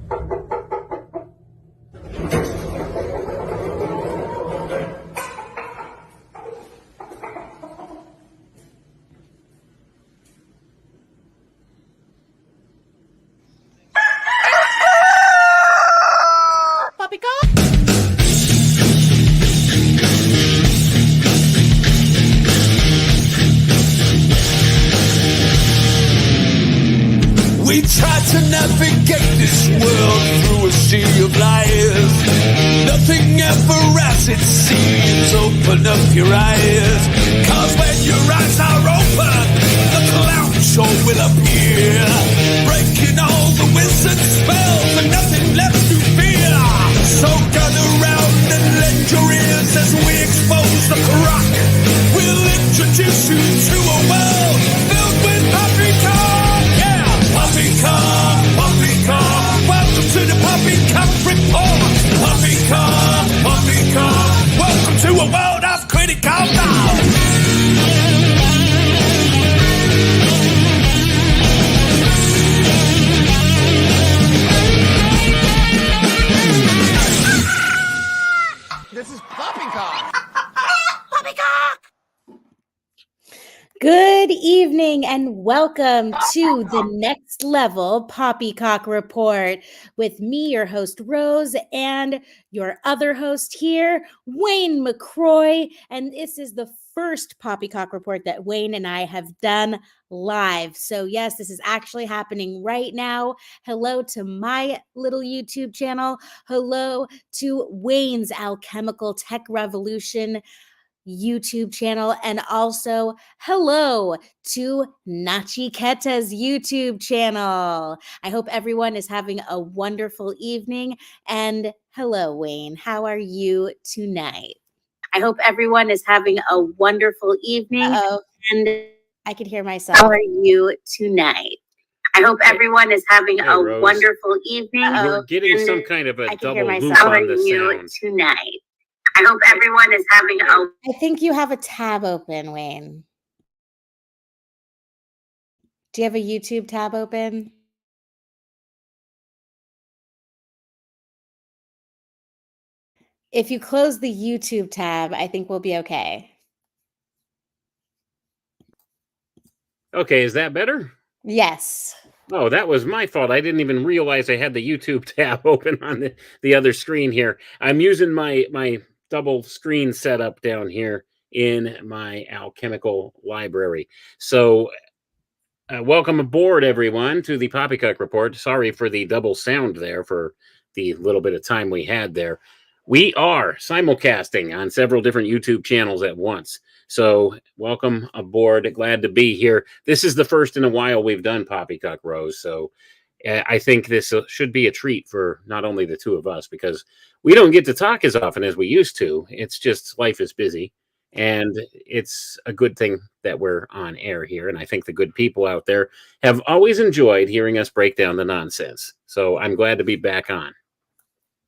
Poppycock! We try to navigate this world through a sea of liars. Nothing ever as it seems. Open up your eyes, 'cause when your eyes are open, the clown show will appear, breaking all the wizard spells and nothing left to fear. So gather round and lend your ears as we expose the crock. We'll introduce you to a world filled with poppycock. Yeah, poppycock, poppycock. Welcome to the Poppycock Report. Poppycock, poppycock. Welcome to a world of critical thought. This is Poppycock! Good evening and welcome to the Next Level Poppycock Report with me, your host Rose, and your other host here, Wayne McCroy. And this is the first Poppycock Report that Wayne and I have done live. So yes, this is actually happening right now. Hello to my little YouTube channel. Hello to Wayne's Alchemical Tech Revolution YouTube channel, and also hello to Nachiketa's YouTube channel. I hope everyone is having a wonderful evening, and hello, Wayne. How are you tonight? I hope everyone is having a wonderful evening, and I could hear myself. How are you tonight? I hope everyone is having a Rose. Wonderful evening. We're getting some kind of a I can double hear loop myself. How are on the you sound. tonight? I hope everyone is having a... I think you have a tab open, Wayne. Do you have a YouTube tab open? If you close the YouTube tab, I think we'll be okay. Okay, is that better? Yes. Oh, that was my fault. I didn't even realize I had the YouTube tab open on the other screen here. I'm using my double screen setup down here in my alchemical library. So welcome aboard, everyone, to the Poppycock Report. Sorry for the double sound there for the little bit of time we had there. We are simulcasting on several different YouTube channels at once. So welcome aboard. Glad to be here. This is the first in a while we've done Poppycock Rose. So I think this should be a treat for not only the two of us, because we don't get to talk as often as we used to. It's just life is busy. And it's a good thing that we're on air here. And I think the good people out there have always enjoyed hearing us break down the nonsense. So I'm glad to be back on.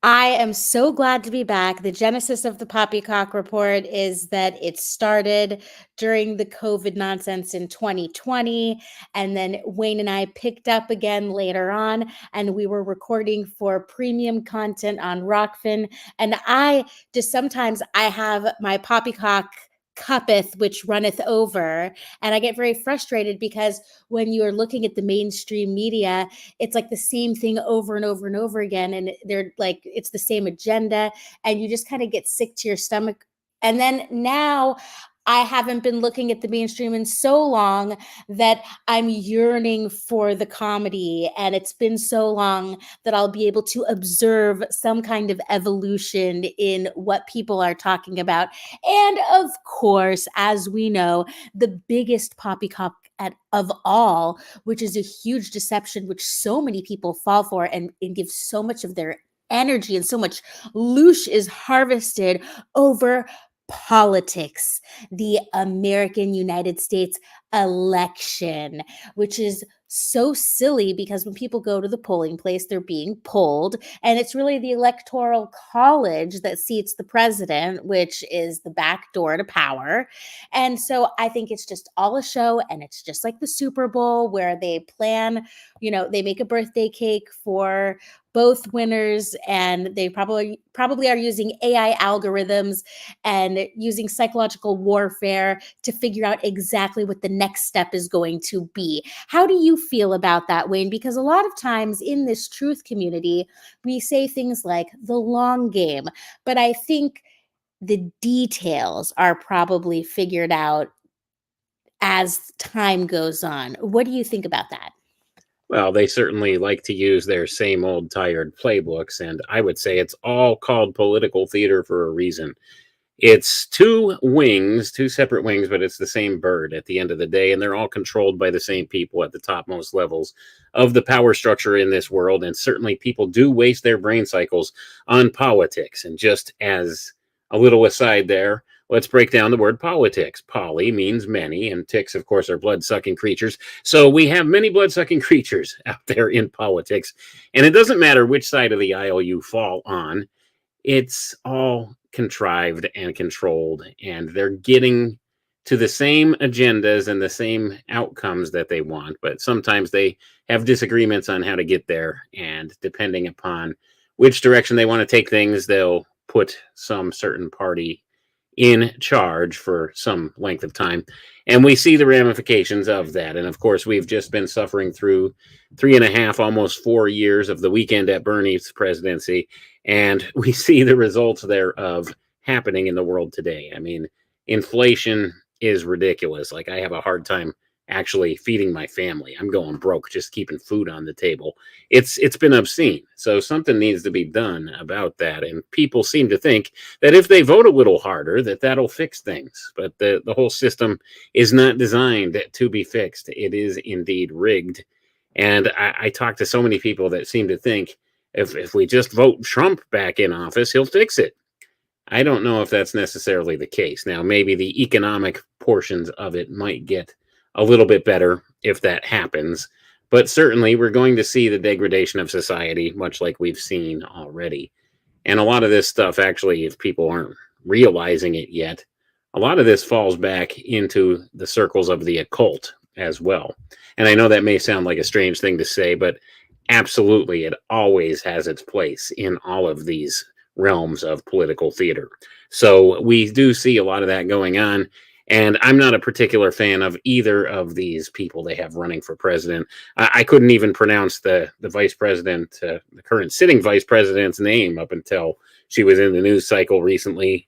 I am so glad to be back. The genesis of the Poppycock Report is that it started during the COVID nonsense in 2020. And then Wayne and I picked up again later on, and we were recording for premium content on Rockfin. And sometimes I have my Poppycock cuppeth, which runneth over. And I get very frustrated because when you are looking at the mainstream media, it's like the same thing over and over and over again. And they're like, it's the same agenda, and you just kind of get sick to your stomach. And then now I haven't been looking at the mainstream in so long that I'm yearning for the comedy. And it's been so long that I'll be able to observe some kind of evolution in what people are talking about. And of course, as we know, the biggest poppycock of all, which is a huge deception, which so many people fall for and give so much of their energy, and so much loosh is harvested over politics, the American United States election, which is so silly because when people go to the polling place, they're being polled, and it's really the electoral college that seats the president, which is the back door to power. And so I think it's just all a show, and it's just like the Super Bowl where they plan, they make a birthday cake for both winners, and they probably are using AI algorithms and using psychological warfare to figure out exactly what the next step is going to be. How do you feel about that, Wayne? Because a lot of times in this truth community, we say things like the long game, but I think the details are probably figured out as time goes on. What do you think about that? Well, they certainly like to use their same old tired playbooks, and I would say it's all called political theater for a reason. It's two separate wings, but it's the same bird at the end of the day, and they're all controlled by the same people at the topmost levels of the power structure in this world. And certainly people do waste their brain cycles on politics. And just as a little aside there, let's break down the word politics. Poly means many, and ticks, of course, are blood-sucking creatures. So we have many blood-sucking creatures out there in politics. And it doesn't matter which side of the aisle you fall on, it's all contrived and controlled, and they're getting to the same agendas and the same outcomes that they want, but sometimes they have disagreements on how to get there, and depending upon which direction they want to take things, they'll put some certain party in charge for some length of time. And we see the ramifications of that. And of course, we've just been suffering through 3.5, almost 4 years of the weekend at Bernie's presidency. And we see the results thereof happening in the world today. I mean, inflation is ridiculous. Like, I have a hard time actually feeding my family. I'm going broke just keeping food on the table. It's been obscene. So something needs to be done about that. And people seem to think that if they vote a little harder, that'll fix things. But the whole system is not designed to be fixed. It is indeed rigged. And I talk to so many people that seem to think if we just vote Trump back in office, he'll fix it. I don't know if that's necessarily the case. Now, maybe the economic portions of it might get a little bit better if that happens. But certainly, we're going to see the degradation of society, much like we've seen already. And a lot of this stuff, actually, if people aren't realizing it yet, a lot of this falls back into the circles of the occult as well. And I know that may sound like a strange thing to say, but absolutely, it always has its place in all of these realms of political theater. So we do see a lot of that going on. And I'm not a particular fan of either of these people they have running for president. I couldn't even pronounce the vice president, the current sitting vice president's name up until she was in the news cycle recently.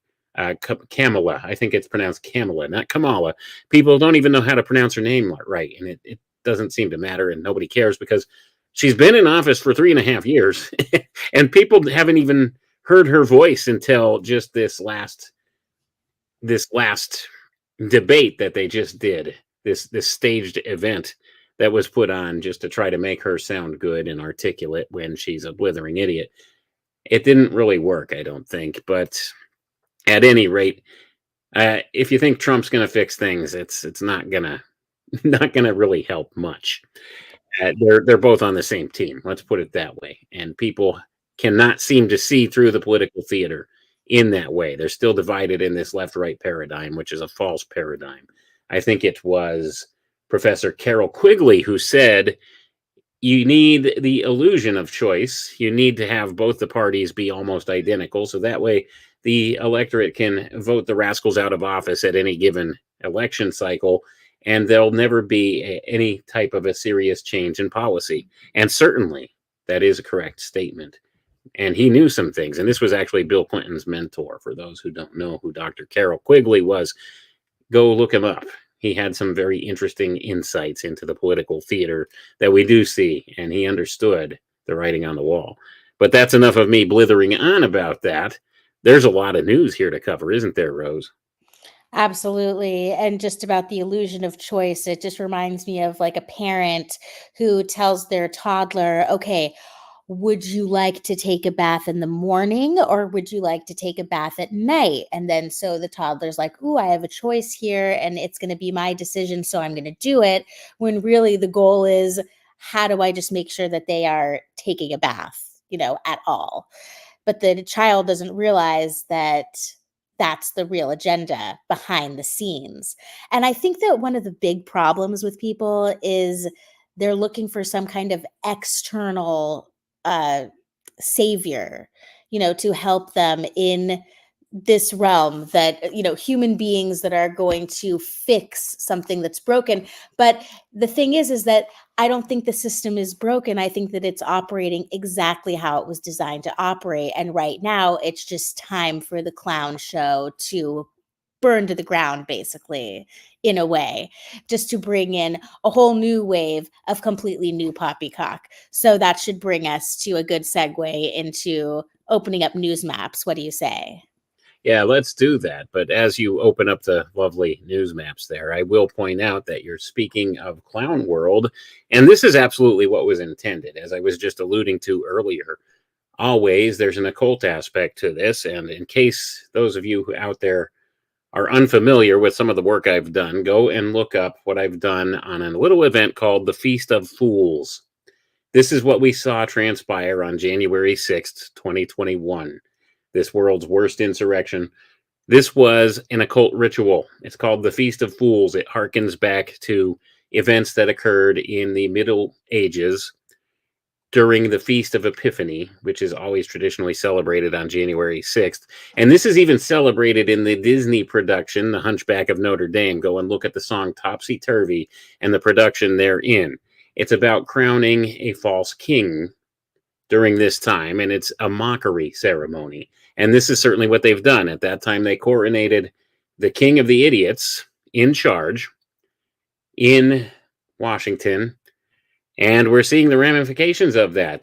Kamala, I think it's pronounced Kamala, not Kamala. People don't even know how to pronounce her name right. And it doesn't seem to matter, and nobody cares because she's been in office for 3.5 years. And people haven't even heard her voice until just this last debate that they just did, this staged event that was put on just to try to make her sound good and articulate when she's a blithering idiot. It didn't really work, I don't think. But at any rate, if you think Trump's going to fix things, it's not gonna really help much. They're both on the same team. Let's put it that way. And people cannot seem to see through the political theater in that way. They're still divided in this left-right paradigm, which is a false paradigm. I think it was Professor Carol Quigley who said, you need the illusion of choice. You need to have both the parties be almost identical. So that way the electorate can vote the rascals out of office at any given election cycle, and there'll never be any type of a serious change in policy. And certainly that is a correct statement. And he knew some things. And this was actually Bill Clinton's mentor. For those who don't know who Dr. Carol Quigley was, go look him up. He had some very interesting insights into the political theater that we do see, and he understood the writing on the wall. But that's enough of me blithering on about that. There's a lot of news here to cover, isn't there, Rose? Absolutely. And just about the illusion of choice, it just reminds me of like a parent who tells their toddler, okay, would you like to take a bath in the morning or would you like to take a bath at night? And then so the toddler's like, ooh, I have a choice here and it's going to be my decision, so I'm going to do it. When really the goal is, how do I just make sure that they are taking a bath, at all? But the child doesn't realize that that's the real agenda behind the scenes. And I think that one of the big problems with people is they're looking for some kind of external savior, to help them in this realm, that human beings that are going to fix something that's broken. But the thing is that I don't think the system is broken. I think that it's operating exactly how it was designed to operate, and right now it's just time for the clown show to burn to the ground, basically, in a way, just to bring in a whole new wave of completely new poppycock. So that should bring us to a good segue into opening up news maps. What do you say? Yeah, let's do that. But as you open up the lovely news maps there, I will point out that you're speaking of ClownWorld, and this is absolutely what was intended, as I was just alluding to earlier. Always, there's an occult aspect to this, and in case those of you who out there are unfamiliar with some of the work I've done, go and look up what I've done on a little event called the Feast of Fools. This is what we saw transpire on January 6th, 2021. This world's worst insurrection. This was an occult ritual. It's called the Feast of Fools. It harkens back to events that occurred in the Middle Ages during the Feast of Epiphany, which is always traditionally celebrated on January 6th. And this is even celebrated in the Disney production, The Hunchback of Notre Dame. Go and look at the song Topsy Turvy and the production therein. It's about crowning a false king during this time, and it's a mockery ceremony. And this is certainly what they've done. At that time, they coronated the king of the idiots in charge in Washington. And we're seeing the ramifications of that.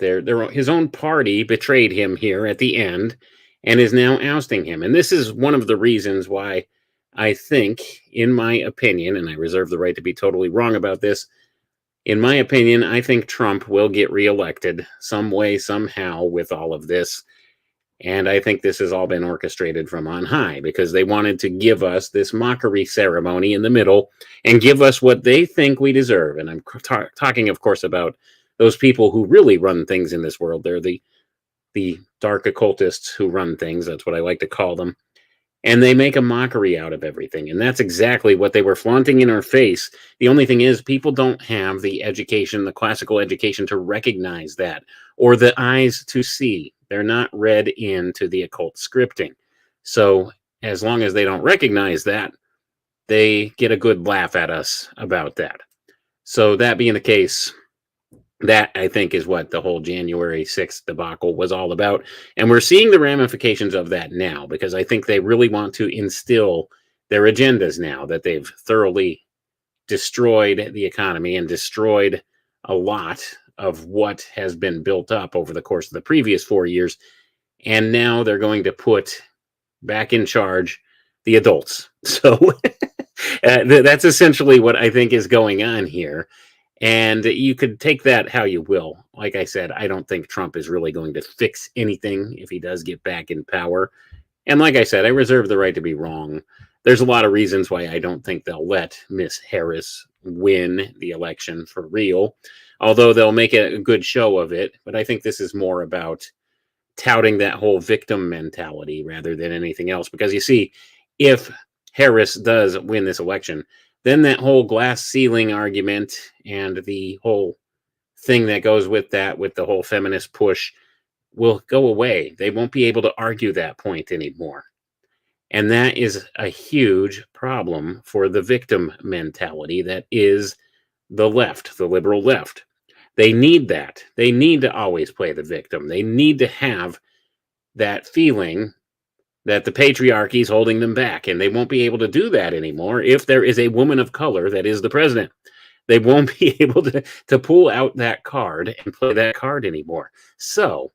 His own party betrayed him here at the end and is now ousting him. And this is one of the reasons why I think, in my opinion, and I reserve the right to be totally wrong about this, in my opinion, I think Trump will get reelected some way, somehow with all of this. And I think this has all been orchestrated from on high because they wanted to give us this mockery ceremony in the middle and give us what they think we deserve. And I'm talking, of course, about those people who really run things in this world. They're the dark occultists who run things. That's what I like to call them. And they make a mockery out of everything. And that's exactly what they were flaunting in our face. The only thing is, people don't have the education, the classical education to recognize that, or the eyes to see. They're not read into the occult scripting. So as long as they don't recognize that, they get a good laugh at us about that. So that being the case, that, I think, is what the whole January 6th debacle was all about. And we're seeing the ramifications of that now, because I think they really want to instill their agendas now that they've thoroughly destroyed the economy and destroyed a lot of what has been built up over the course of the previous 4 years. And now they're going to put back in charge the adults. So that's essentially what I think is going on here. And you could take that how you will. Like I said, I don't think Trump is really going to fix anything if he does get back in power. And like I said, I reserve the right to be wrong. There's a lot of reasons why I don't think they'll let Miss Harris win the election for real, although they'll make a good show of it. But I think this is more about touting that whole victim mentality rather than anything else. Because you see, if Harris does win this election, then that whole glass ceiling argument and the whole thing that goes with that, with the whole feminist push, will go away. They won't be able to argue that point anymore. And that is a huge problem for the victim mentality that is the left, the liberal left. They need that. They need to always play the victim. They need to have that feeling that the patriarchy is holding them back, and they won't be able to do that anymore if there is a woman of color that is the president. They won't be able to pull out that card and play that card anymore. So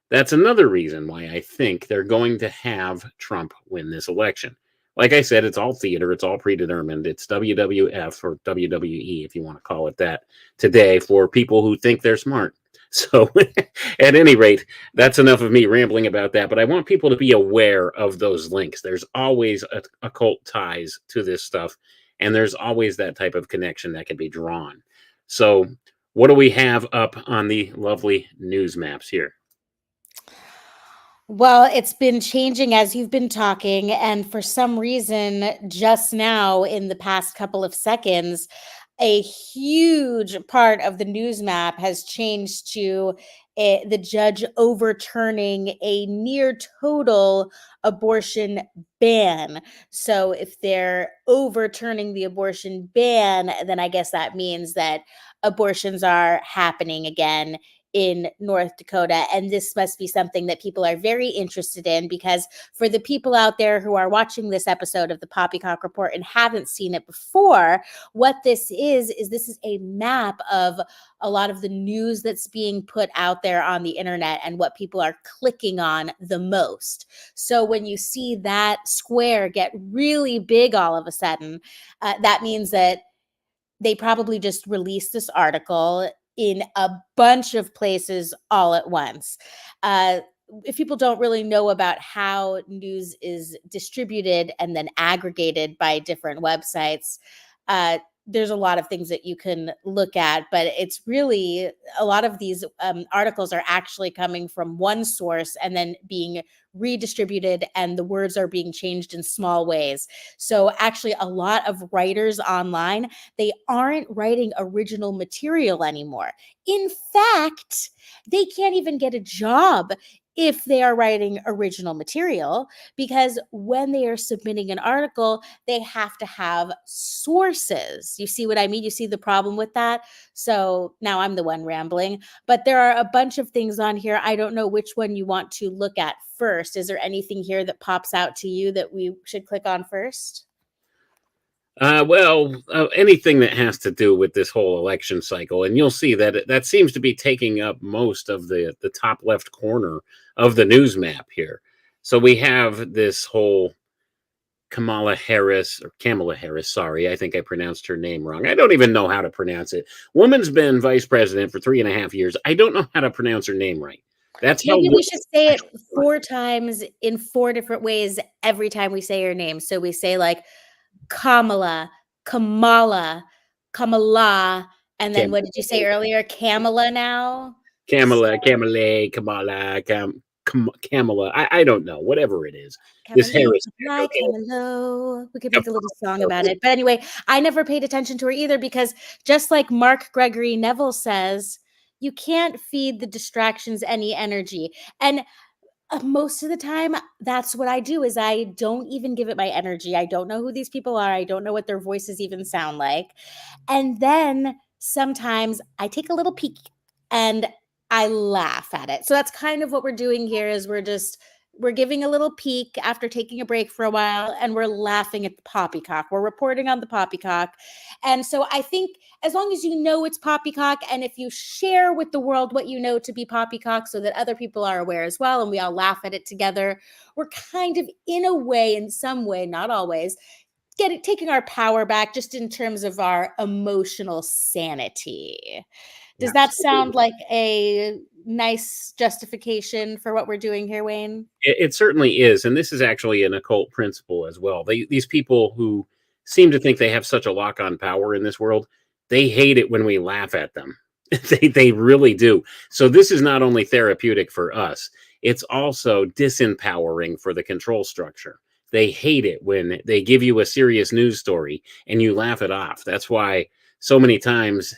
that's another reason why I think they're going to have Trump win this election. Like I said, it's all theater. It's all predetermined. It's WWF, or WWE, if you want to call it that, today, for people who think they're smart. So at any rate, that's enough of me rambling about that. But I want people to be aware of those links. There's always occult ties to this stuff. And there's always that type of connection that can be drawn. So what do we have up on the lovely news maps here? Well, it's been changing as you've been talking. And for some reason, just now in the past couple of seconds, a huge part of the news map has changed to the judge overturning a near total abortion ban. So if they're overturning the abortion ban, then I guess that means that abortions are happening again in North Dakota. And this must be something that people are very interested in, because for the people out there who are watching this episode of the Poppycock Report and haven't seen it before, what this is this is a map of a lot of the news that's being put out there on the internet and what people are clicking on the most. So when you see that square get really big all of a sudden, that means that they probably just released this article in a bunch of places all at once. If people don't really know about how news is distributed and then aggregated by different websites, there's a lot of things that you can look at, but it's really a lot of these articles are actually coming from one source and then being redistributed, and the words are being changed in small ways. So actually a lot of writers online, they aren't writing original material anymore. In fact, they can't even get a job if they are writing original material, because when they are submitting an article, they have to have sources. You see what I mean? You see the problem with that? So now I'm the one rambling, but there are a bunch of things on here. I don't know which one you want to look at first. Is there anything here that pops out to you that we should click on first? Anything that has to do with this whole election cycle, and you'll see that that seems to be taking up most of the top left corner of the news map here. So we have this whole Kamala Harris, or Kamala Harris, sorry, I think I pronounced her name wrong. I don't even know how to pronounce it. Woman's been vice president for 3.5 years. I don't know how to pronounce her name right. That's how Maybe we should say it 4 times in 4 different ways every time we say her name. So we say like Kamala, Kamala, Kamala, and then what did you say earlier? Kamala now? Kamala, Kamala. I don't know, whatever it is. This Harris. Like Kamala. We could make a little song about it. But anyway, I never paid attention to her either, because just like Mark Gregory Neville says, you can't feed the distractions any energy. And most of the time, that's what I do, is I don't even give it my energy. I don't know who these people are. I don't know what their voices even sound like. And then sometimes I take a little peek and I laugh at it. So that's kind of what we're doing here, is we're giving a little peek after taking a break for a while, and we're laughing at the poppycock. We're reporting on the poppycock. And so I think as long as you know it's poppycock, and if you share with the world what you know to be poppycock so that other people are aware as well, and we all laugh at it together, we're kind of, in a way, in some way, not always, taking our power back, just in terms of our emotional sanity. Does that sound like a nice justification for what we're doing here, Wayne? It certainly is. And this is actually an occult principle as well. These people who seem to think they have such a lock on power in this world, they hate it when we laugh at them. They really do. So this is not only therapeutic for us, it's also disempowering for the control structure. They hate it when they give you a serious news story and you laugh it off. That's why so many times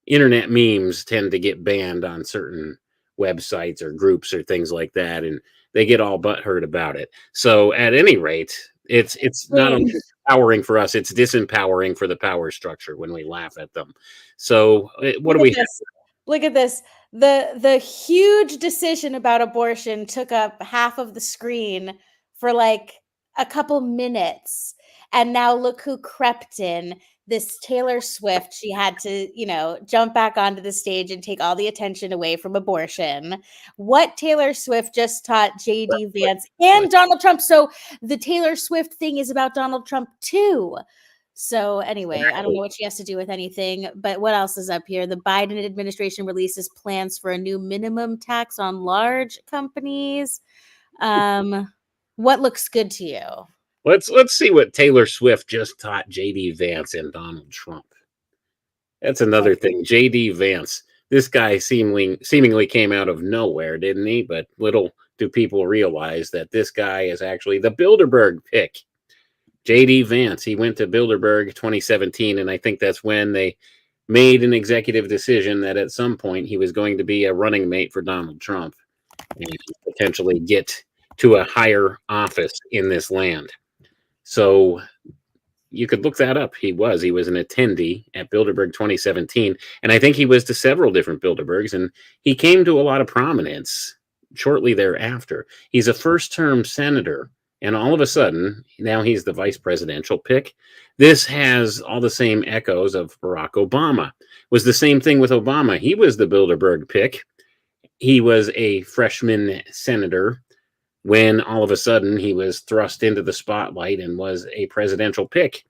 internet memes tend to get banned on certain websites or groups or things like that, and they get all butthurt about it. So at any rate, it's not only empowering for us, it's disempowering for the power structure when we laugh at them. So what do we have? Look at this. The huge decision about abortion took up half of the screen for like a couple minutes. And now look who crept in. This Taylor Swift. She had to, jump back onto the stage and take all the attention away from abortion. What Taylor Swift just taught JD Vance and Donald Trump. So the Taylor Swift thing is about Donald Trump too. So anyway, I don't know what she has to do with anything, but what else is up here? The Biden administration releases plans for a new minimum tax on large companies. What looks good to you? Let's see what Taylor Swift just taught JD Vance and Donald Trump. That's another thing. JD Vance, this guy seemingly came out of nowhere, didn't he? But little do people realize that this guy is actually the Bilderberg pick. J.D. Vance, he went to Bilderberg 2017, and I think that's when they made an executive decision that at some point he was going to be a running mate for Donald Trump and potentially get to a higher office in this land. So you could look that up. He was an attendee at Bilderberg 2017, and I think he was to several different Bilderbergs, and he came to a lot of prominence shortly thereafter. He's a first-term senator, and all of a sudden, now he's the vice presidential pick. This has all the same echoes of Barack Obama. It was the same thing with Obama. He was the Bilderberg pick. He was a freshman senator when all of a sudden he was thrust into the spotlight and was a presidential pick.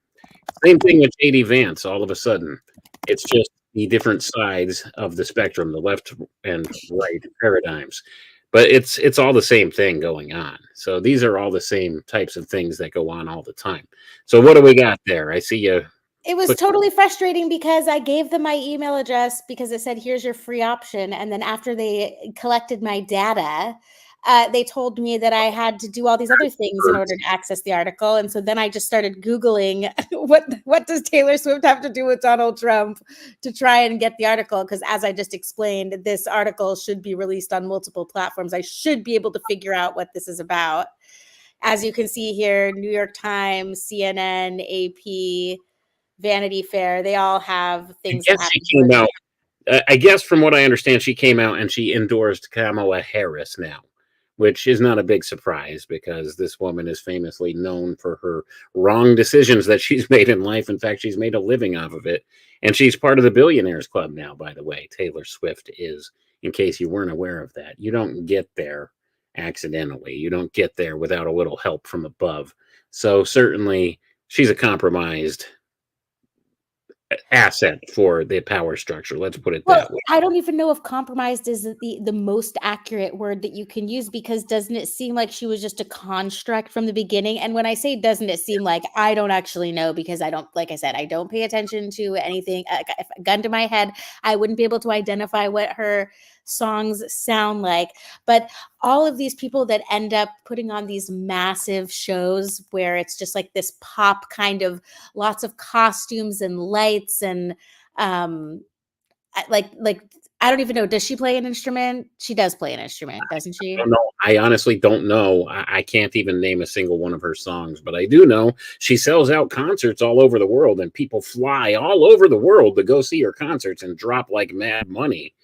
Same thing with J.D. Vance. All of a sudden, it's just the different sides of the spectrum, the left and right paradigms. But it's all the same thing going on. So these are all the same types of things that go on all the time. So what do we got there? I see you. It was totally frustrating because I gave them my email address because it said, here's your free option. And then after they collected my data, they told me that I had to do all these other things in order to access the article. And so then I just started Googling what does Taylor Swift have to do with Donald Trump to try and get the article? Because as I just explained, this article should be released on multiple platforms. I should be able to figure out what this is about. As you can see here, New York Times, CNN, AP, Vanity Fair, they all have things. I guess from what I understand, she came out and she endorsed Kamala Harris now, which is not a big surprise because this woman is famously known for her wrong decisions that she's made in life. In fact, she's made a living off of it. And she's part of the Billionaires Club now, by the way. Taylor Swift is, in case you weren't aware of that. You don't get there accidentally. You don't get there without a little help from above. So certainly she's a compromised asset for the power structure. Let's put it that way. I don't even know if compromised is the most accurate word that you can use, because doesn't it seem like she was just a construct from the beginning? And when I say doesn't it seem like, I don't actually know, because I don't, like I said, I don't pay attention to anything. If a gun to my head, I wouldn't be able to identify what her songs sound like. But all of these people that end up putting on these massive shows where it's just like this pop kind of lots of costumes and lights and like I don't even know. Does she play an instrument? She does play an instrument, doesn't she? I don't know. I honestly don't know. I can't even name a single one of her songs, but I do know she sells out concerts all over the world, and people fly all over the world to go see her concerts and drop like mad money.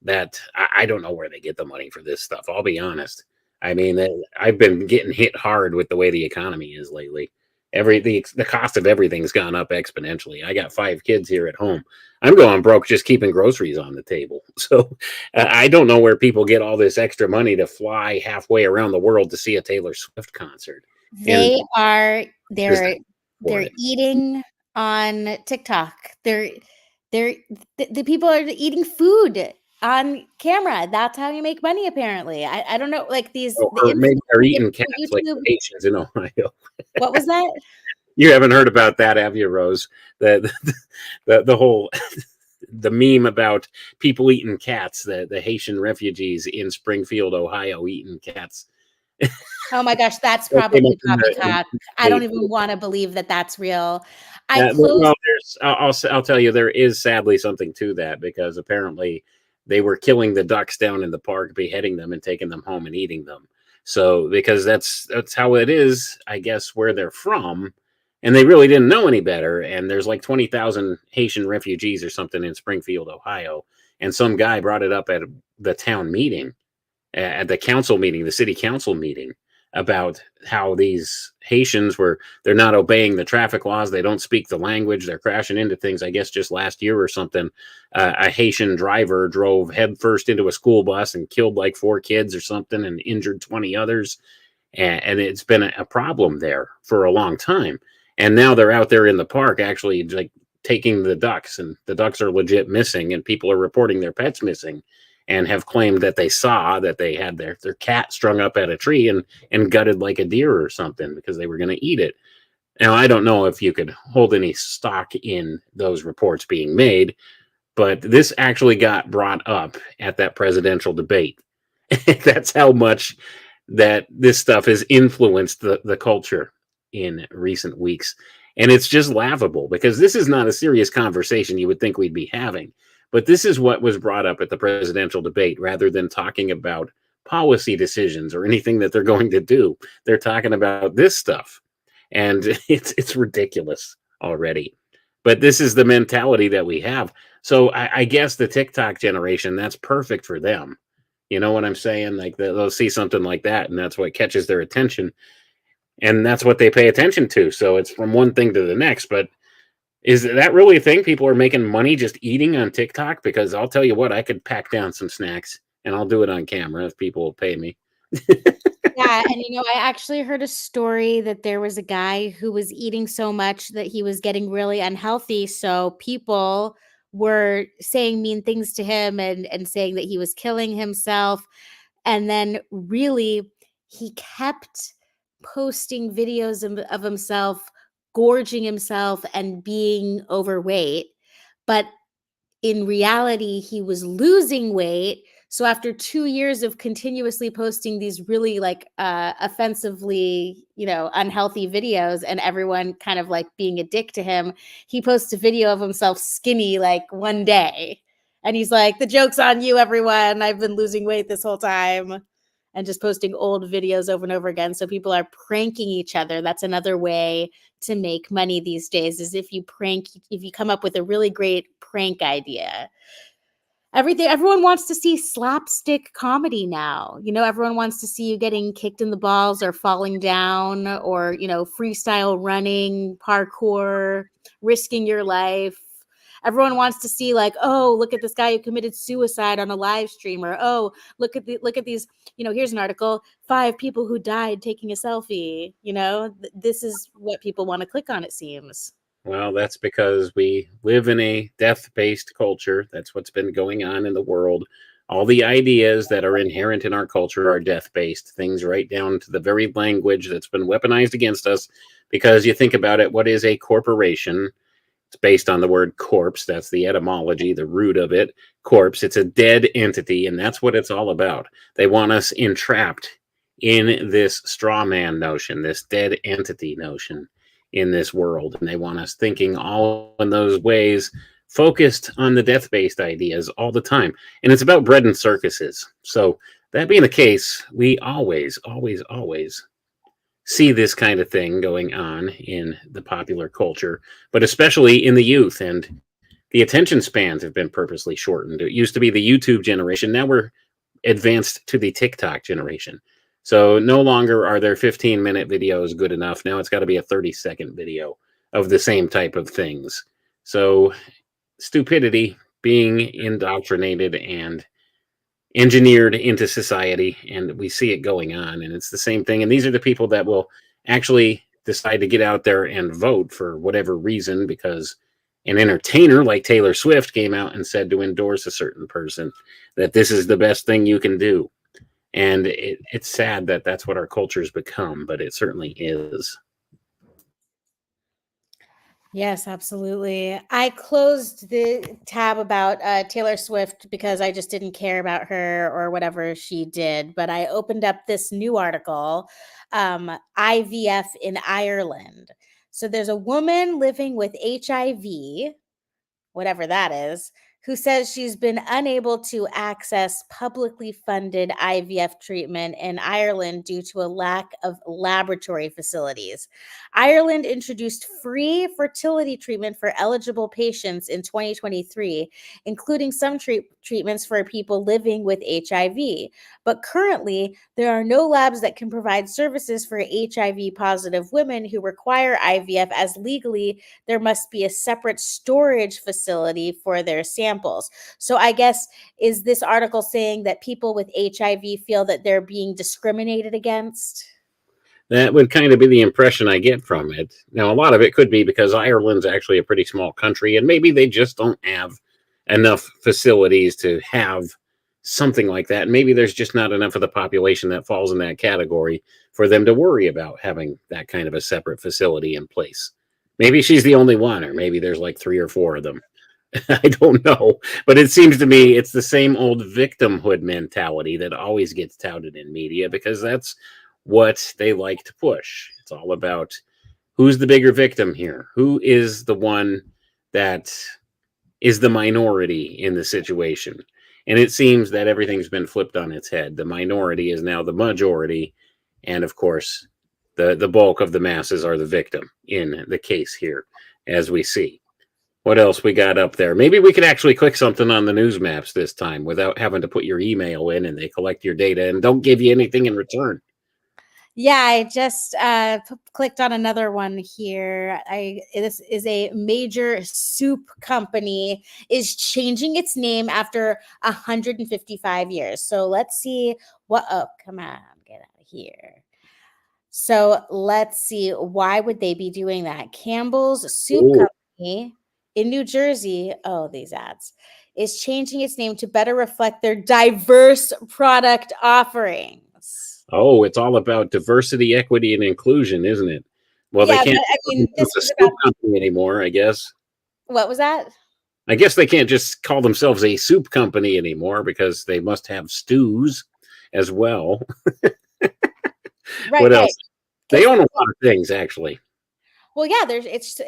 That I don't know where they get the money for this stuff. I'll be honest. I mean, I've been getting hit hard with the way the economy is lately. The cost of everything's gone up exponentially. I got 5 kids here at home. I'm going broke just keeping groceries on the table. So I don't know where people get all this extra money to fly halfway around the world to see a Taylor Swift concert. They're eating on TikTok. The people are eating food on camera. That's how you make money, apparently. I don't know, like these. Maybe they're eating cats like the Haitians in Ohio. What was that? You haven't heard about that, have you, Rose? The whole the meme about people eating cats, the Haitian refugees in Springfield, Ohio, eating cats. Oh my gosh, that's probably Poppycock. I don't even want to believe that that's real. I'll tell you, there is sadly something to that, because apparently they were killing the ducks down in the park, beheading them and taking them home and eating them. So because that's how it is, I guess, where they're from. And they really didn't know any better. And there's like 20,000 Haitian refugees or something in Springfield, Ohio. And some guy brought it up at the town meeting, at the council meeting, the city council meeting, about how these Haitians they're not obeying the traffic laws. They don't speak the language. They're crashing into things. I guess just last year or something, a Haitian driver drove headfirst into a school bus and killed like 4 kids or something and injured 20 others. And it's been a problem there for a long time. And now they're out there in the park actually like taking the ducks, and the ducks are legit missing, and people are reporting their pets missing and have claimed that they saw that they had their cat strung up at a tree and gutted like a deer or something because they were going to eat it. Now, I don't know if you could hold any stock in those reports being made, but this actually got brought up at that presidential debate. That's how much that this stuff has influenced the culture in recent weeks. And it's just laughable because this is not a serious conversation you would think we'd be having. But this is what was brought up at the presidential debate rather than talking about policy decisions or anything that they're going to do. They're talking about this stuff. And it's ridiculous already. But this is the mentality that we have. So I guess the TikTok generation, that's perfect for them. You know what I'm saying? Like they'll see something like that, and that's what catches their attention. And that's what they pay attention to. So it's from one thing to the next. But is that really a thing? People are making money just eating on TikTok? Because I'll tell you what, I could pack down some snacks, and I'll do it on camera if people will pay me. Yeah, and I actually heard a story that there was a guy who was eating so much that he was getting really unhealthy. So people were saying mean things to him and saying that he was killing himself. And then really, he kept posting videos of himself gorging himself and being overweight. But in reality, he was losing weight. So after 2 years of continuously posting these really offensively, unhealthy videos and everyone kind of like being a dick to him, he posts a video of himself skinny like one day. And he's like, the joke's on you, everyone. I've been losing weight this whole time. And just posting old videos over and over again. So people are pranking each other. That's another way to make money these days, is if you come up with a really great prank idea. Everyone wants to see slapstick comedy now. Everyone wants to see you getting kicked in the balls or falling down or, freestyle running, parkour, risking your life. Everyone wants to see like, oh, look at this guy who committed suicide on a live stream, or oh, look at these, here's an article, 5 people who died taking a selfie. This is what people want to click on, it seems. Well, that's because we live in a death-based culture. That's what's been going on in the world. All the ideas that are inherent in our culture are death-based, things right down to the very language that's been weaponized against us. Because you think about it, what is a corporation? It's based on the word corpse. That's the etymology, the root of it. Corpse. It's a dead entity, and that's what it's all about. They want us entrapped in this straw man notion, this dead entity notion in this world. And they want us thinking all in those ways, focused on the death-based ideas all the time. And it's about bread and circuses. So that being the case, we always, always, always see this kind of thing going on in the popular culture, but especially in the youth. And the attention spans have been purposely shortened. It used to be the YouTube generation. Now we're advanced to the TikTok generation. So no longer are there 15-minute videos good enough. Now it's got to be a 30-second video of the same type of things. So stupidity being indoctrinated and engineered into society, and we see it going on, and it's the same thing. And these are the people that will actually decide to get out there and vote for whatever reason, because an entertainer like Taylor Swift came out and said to endorse a certain person, that this is the best thing you can do. And it's sad that that's what our culture's become, but it certainly is. Yes, absolutely. I closed the tab about Taylor Swift because I just didn't care about her or whatever she did. But I opened up this new article, IVF in Ireland. So there's a woman living with HIV, whatever that is, who says she's been unable to access publicly funded IVF treatment in Ireland due to a lack of laboratory facilities. Ireland introduced free fertility treatment for eligible patients in 2023, including some treatments for people living with HIV. But currently, there are no labs that can provide services for HIV-positive women who require IVF, as legally there must be a separate storage facility for their samples. So I guess, is this article saying that people with HIV feel that they're being discriminated against? That would kind of be the impression I get from it. Now, a lot of it could be because Ireland's actually a pretty small country, and maybe they just don't have enough facilities to have something like that. Maybe there's just not enough of the population that falls in that category for them to worry about having that kind of a separate facility in place. Maybe she's the only one, or maybe there's like 3 or 4 of them. I don't know, but it seems to me it's the same old victimhood mentality that always gets touted in media, because that's what they like to push. It's all about who's the bigger victim here? Who is the one that is the minority in the situation? And it seems that everything's been flipped on its head. The minority is now the majority. And of course, the bulk of the masses are the victim in the case here, as we see. What else we got up there? Maybe we could actually click something on the news maps this time without having to put your email in and they collect your data and don't give you anything in return. Yeah, I just clicked on another one here. This is a major soup company is changing its name after 155 years. So let's see what. Oh, come on, get out of here. So let's see. Why would they be doing that? Campbell's Soup Ooh. Company in New Jersey. Oh, these ads is changing its name to better reflect their diverse product offerings. Oh, it's all about diversity, equity, and inclusion, isn't it? Well, they Yeah, can't but I mean, this a is soup about company anymore, I guess. what was that? I guess they can't just call themselves a soup company anymore because they must have stews as well. Right, What right. else? They own a lot of things, actually. Well, yeah,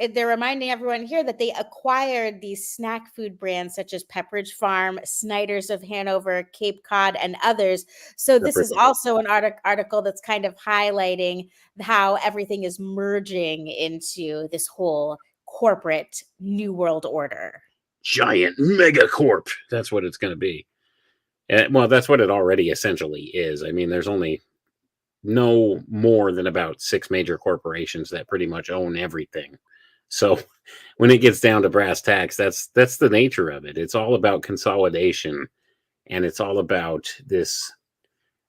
they're reminding everyone here that they acquired these snack food brands such as Pepperidge Farm, Snyder's of Hanover, Cape Cod, and others. So this is also an article that's kind of highlighting how everything is merging into this whole corporate new world order. Giant megacorp. That's what it's going to be. Well, that's what it already essentially is. I mean, there's only no more than about 6 major corporations that pretty much own everything. So when it gets down to brass tacks, that's the nature of it. It's all about consolidation, and it's all about this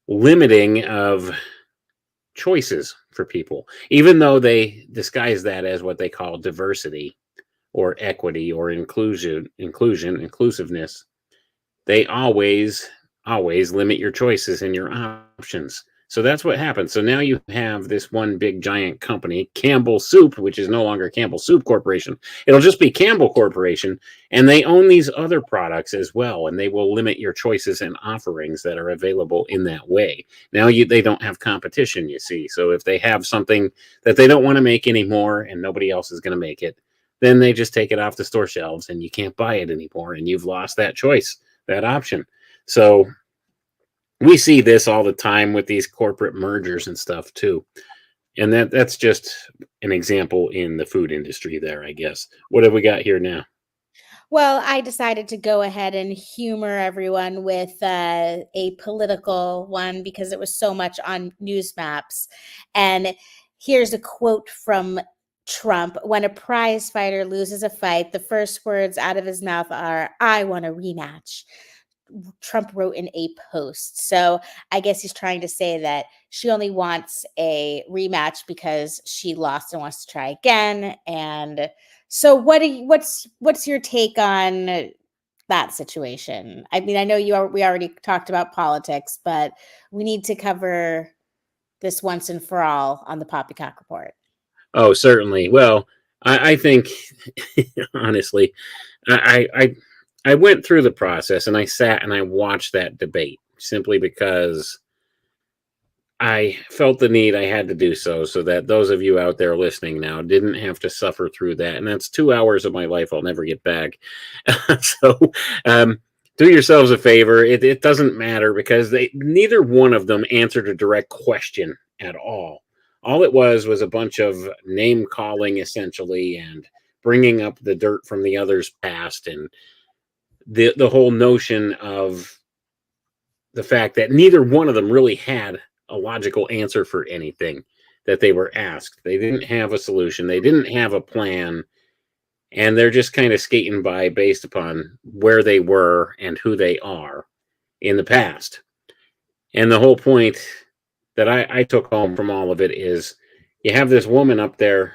limiting of choices for people, even though they disguise that as what they call diversity or equity or inclusiveness. They always limit your choices and your options. So that's what happens. So now you have this one big giant company, Campbell Soup, which is no longer Campbell Soup Corporation. It'll just be Campbell Corporation, and they own these other products as well, and they will limit your choices and offerings that are available in that way. Now they don't have competition, you see. So if they have something that they don't want to make anymore and nobody else is going to make it, then they just take it off the store shelves and you can't buy it anymore, and you've lost that choice, that option. So we see this all the time with these corporate mergers and stuff too. And that's just an example in the food industry there, I guess. What have we got here now? Well, I decided to go ahead and humor everyone with a political one because it was so much on news maps. And here's a quote from Trump. When a prize fighter loses a fight, the first words out of his mouth are, "I want a rematch." Trump wrote in a post. So I guess he's trying to say that she only wants a rematch because she lost and wants to try again. And so what's your take on that situation? I mean, I know we already talked about politics, but we need to cover this once and for all on the Poppycock Report. Oh, certainly. Well, I think honestly, I went through the process and I sat and I watched that debate simply because I felt the need I had to do so that those of you out there listening now didn't have to suffer through that. And that's 2 hours of my life I'll never get back. So do yourselves a favor. It doesn't matter because neither one of them answered a direct question at all. All it was a bunch of name calling essentially and bringing up the dirt from the other's past and the whole notion of the fact that neither one of them really had a logical answer for anything that they were asked. They didn't have a solution. They didn't have a plan. And they're just kind of skating by based upon where they were and who they are in the past. And the whole point that I took home from all of it is you have this woman up there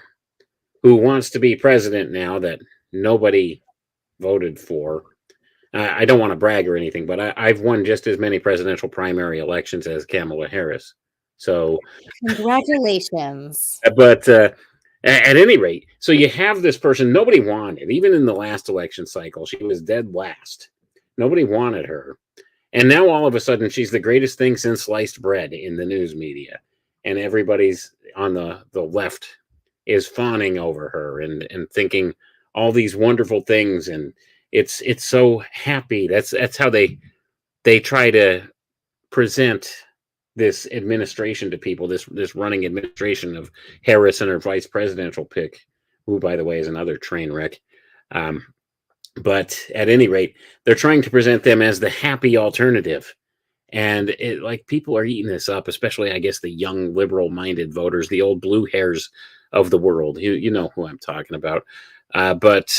who wants to be president now that nobody voted for. I don't want to brag or anything, but I've won just as many presidential primary elections as Kamala Harris. So, congratulations. But at any rate, so you have this person nobody wanted, even in the last election cycle. She was dead last. Nobody wanted her. And now all of a sudden, she's the greatest thing since sliced bread in the news media. And everybody's on the left is fawning over her and thinking all these wonderful things, and it's so happy. That's how they try to present this administration to people, this running administration of Harris and her vice presidential pick, who, by the way, is another train wreck. But at any rate, they're trying to present them as the happy alternative. And it, like, people are eating this up, especially, I guess, the young liberal-minded voters, the old blue hairs of the world. You know who I'm talking about. But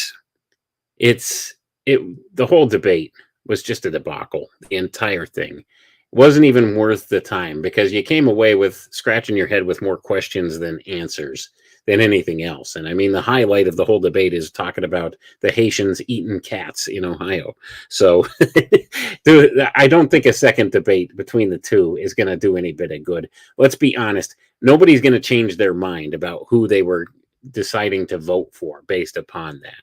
the whole debate was just a debacle. The entire thing wasn't even worth the time, because you came away with scratching your head with more questions than answers than anything else. And I mean, the highlight of the whole debate is talking about the Haitians eating cats in Ohio. So I don't think a second debate between the two is going to do any bit of good. Let's be honest. Nobody's going to change their mind about who they were deciding to vote for based upon that.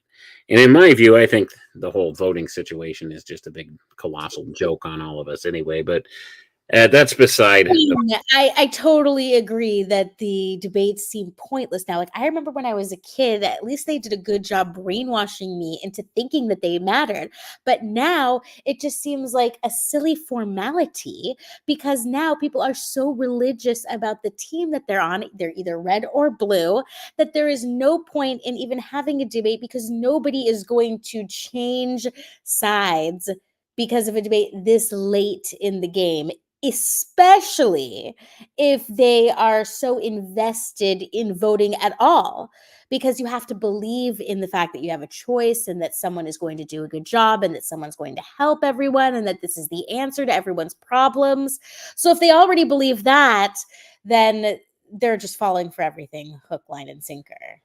And in my view, I think the whole voting situation is just a big colossal joke on all of us anyway. But that's beside. I totally agree that the debates seem pointless now. Like, I remember when I was a kid, at least they did a good job brainwashing me into thinking that they mattered. But now it just seems like a silly formality, because now people are so religious about the team that they're on. They're either red or blue, that there is no point in even having a debate, because nobody is going to change sides because of a debate this late in the game, especially if they are so invested in voting at all, because you have to believe in the fact that you have a choice and that someone is going to do a good job and that someone's going to help everyone and that this is the answer to everyone's problems. So if they already believe that, then they're just falling for everything hook, line, and sinker.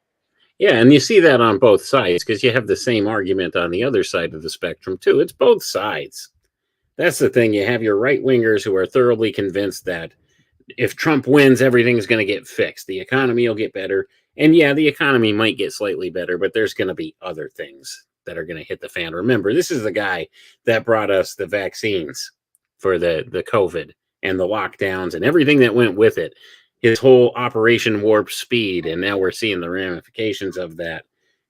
Yeah, and you see that on both sides, because you have the same argument on the other side of the spectrum too. It's both sides. That's the thing. You have your right-wingers who are thoroughly convinced that if Trump wins, everything's going to get fixed. The economy will get better. And yeah, the economy might get slightly better, but there's going to be other things that are going to hit the fan. Remember, this is the guy that brought us the vaccines for the COVID and the lockdowns and everything that went with it. His whole Operation Warp Speed. And now we're seeing the ramifications of that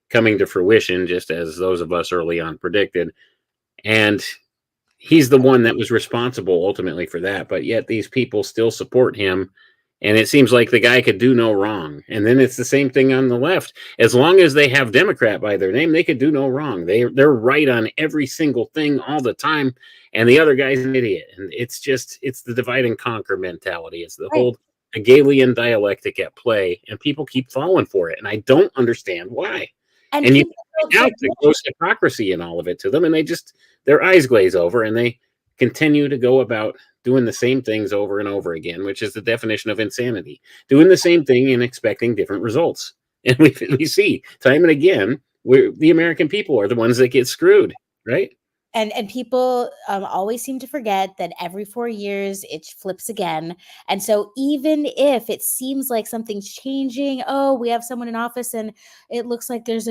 coming to fruition, just as those of us early on predicted. And he's the one that was responsible ultimately for that, but yet these people still support him, and it seems like the guy could do no wrong. And then it's the same thing on the left. As long as they have Democrat by their name, they could do no wrong. They're right on every single thing all the time, and the other guy's an idiot. And it's the divide and conquer mentality. It's the whole Hegelian dialectic at play, and people keep falling for it, and I don't understand why. And you point out the gross hypocrisy in all of it to them, and their eyes glaze over, and they continue to go about doing the same things over and over again, which is the definition of insanity. Doing the same thing and expecting different results. And we see time and again, the American people are the ones that get screwed, right? And people always seem to forget that every 4 years it flips again. And so even if it seems like something's changing, oh, we have someone in office and it looks like there's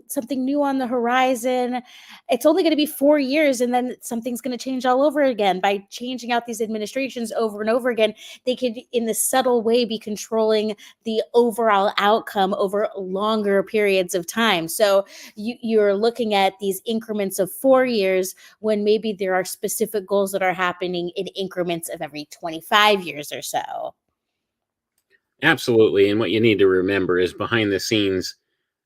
something new on the horizon, it's only going to be 4 years, and then something's going to change all over again. By changing out these administrations over and over again, they could, in this subtle way, be controlling the overall outcome over longer periods of time. So you're looking at these increments of 4 years, when maybe there are specific goals that are happening in increments of every 25 years or so. Absolutely. And what you need to remember is, behind the scenes,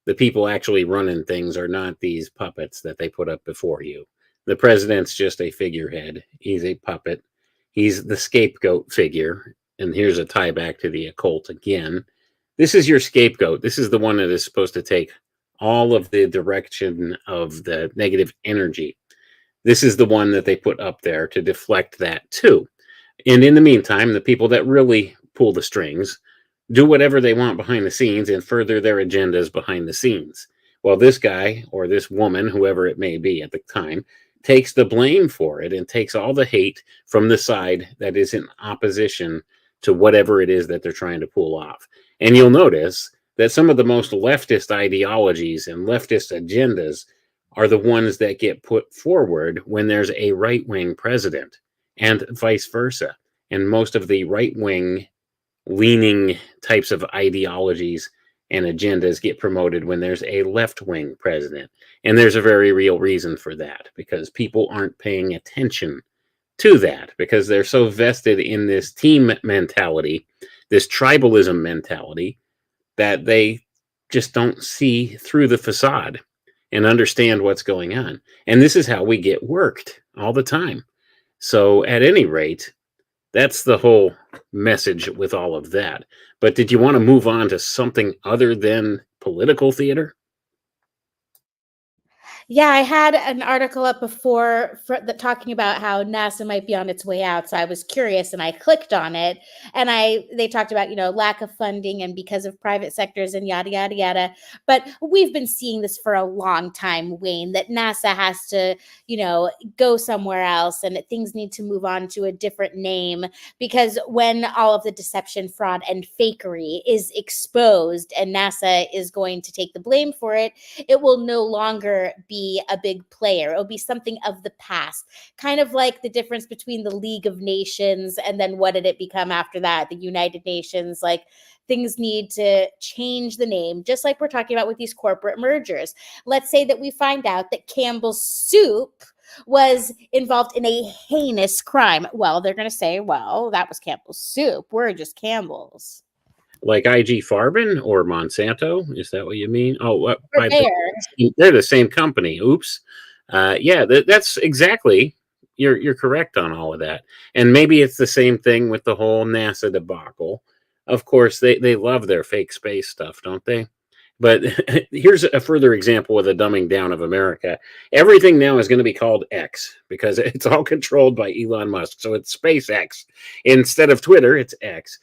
the people actually running things are not these puppets that they put up before you. The president's just a figurehead. He's a puppet. He's the scapegoat figure. And here's a tie back to the occult again. This is your scapegoat. This is the one that is supposed to take all of the direction of the negative energy. This is the one that they put up there to deflect that too. And in the meantime, the people that really pull the strings do whatever they want behind the scenes and further their agendas behind the scenes. Well, this guy or this woman, whoever it may be at the time, takes the blame for it and takes all the hate from the side that is in opposition to whatever it is that they're trying to pull off. And you'll notice that some of the most leftist ideologies and leftist agendas are the ones that get put forward when there's a right-wing president, and vice versa. And most of the right-wing leaning types of ideologies and agendas get promoted when there's a left-wing president. And there's a very real reason for that, because people aren't paying attention to that because they're so vested in this team mentality, this tribalism mentality, that they just don't see through the facade and understand what's going on. And this is how we get worked all the time. So at any rate, that's the whole message with all of that. But did you want to move on to something other than political theater? Yeah, I had an article up before talking about how NASA might be on its way out. So I was curious and I clicked on it, and they talked about, lack of funding and because of private sectors and yada, yada, yada. But we've been seeing this for a long time, Wayne, that NASA has to, go somewhere else and that things need to move on to a different name, because when all of the deception, fraud, and fakery is exposed and NASA is going to take the blame for it, it will no longer be a big player. It'll be something of the past, kind of like the difference between the League of Nations and then what did it become after that? The United Nations. Like, things need to change the name, just like we're talking about with these corporate mergers. Let's say that we find out that Campbell's Soup was involved in a heinous crime. Well, they're going to say, well, that was Campbell's Soup. We're just Campbell's. Like IG Farben or Monsanto? Is that what you mean? Oh, They're the same company. Oops. Yeah, that's exactly. You're correct on all of that. And maybe it's the same thing with the whole NASA debacle. Of course, they love their fake space stuff, don't they? But here's a further example of the dumbing down of America. Everything now is going to be called X because it's all controlled by Elon Musk. So it's SpaceX. Instead of Twitter, it's X.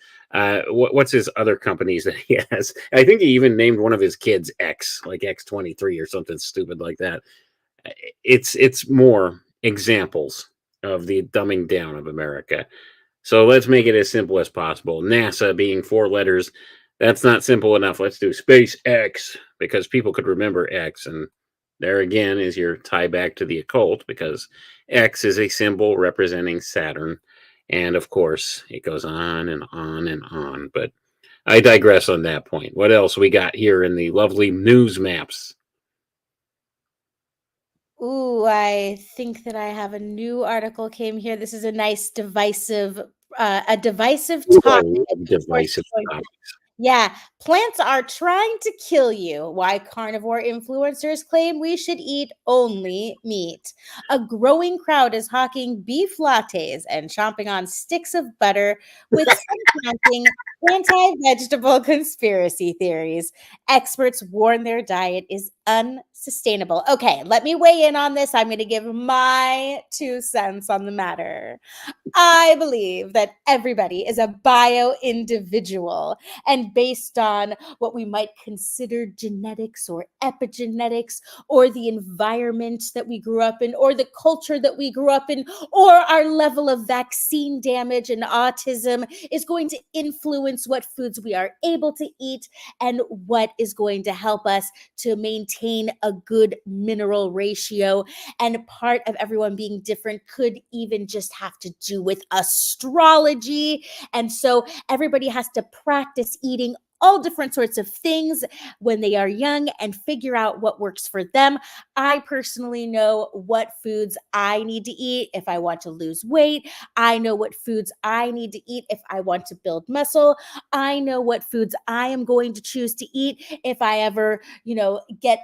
What's his other companies that he has? I think he even named one of his kids X, like X23 or something stupid like that. It's more examples of the dumbing down of America. So let's make it as simple as possible. NASA being 4 letters, that's not simple enough. Let's do SpaceX because people could remember X. And there again is your tie back to the occult, because X is a symbol representing Saturn. And of course, it goes on and on and on. But I digress on that point. What else we got here in the lovely news maps? Ooh, I think that I have a new article came here. This is a nice divisive Ooh, I topic. love divisive topics. Yeah, plants are trying to kill you. Why carnivore influencers claim we should eat only meat. A growing crowd is hawking beef lattes and chomping on sticks of butter, with some planting anti-vegetable conspiracy theories. Experts warn their diet is unsustainable. Okay, let me weigh in on this. I'm going to give my 2 cents on the matter. I believe that everybody is a bio-individual, and based on what we might consider genetics or epigenetics, or the environment that we grew up in, or the culture that we grew up in, or our level of vaccine damage and autism is going to influence what foods we are able to eat and what is going to help us to maintain a good mineral ratio. And part of everyone being different could even just have to do with astrology. And so everybody has to practice eating all different sorts of things when they are young and figure out what works for them. I personally know what foods I need to eat if I want to lose weight. I know what foods I need to eat if I want to build muscle. I know what foods I am going to choose to eat if I ever, get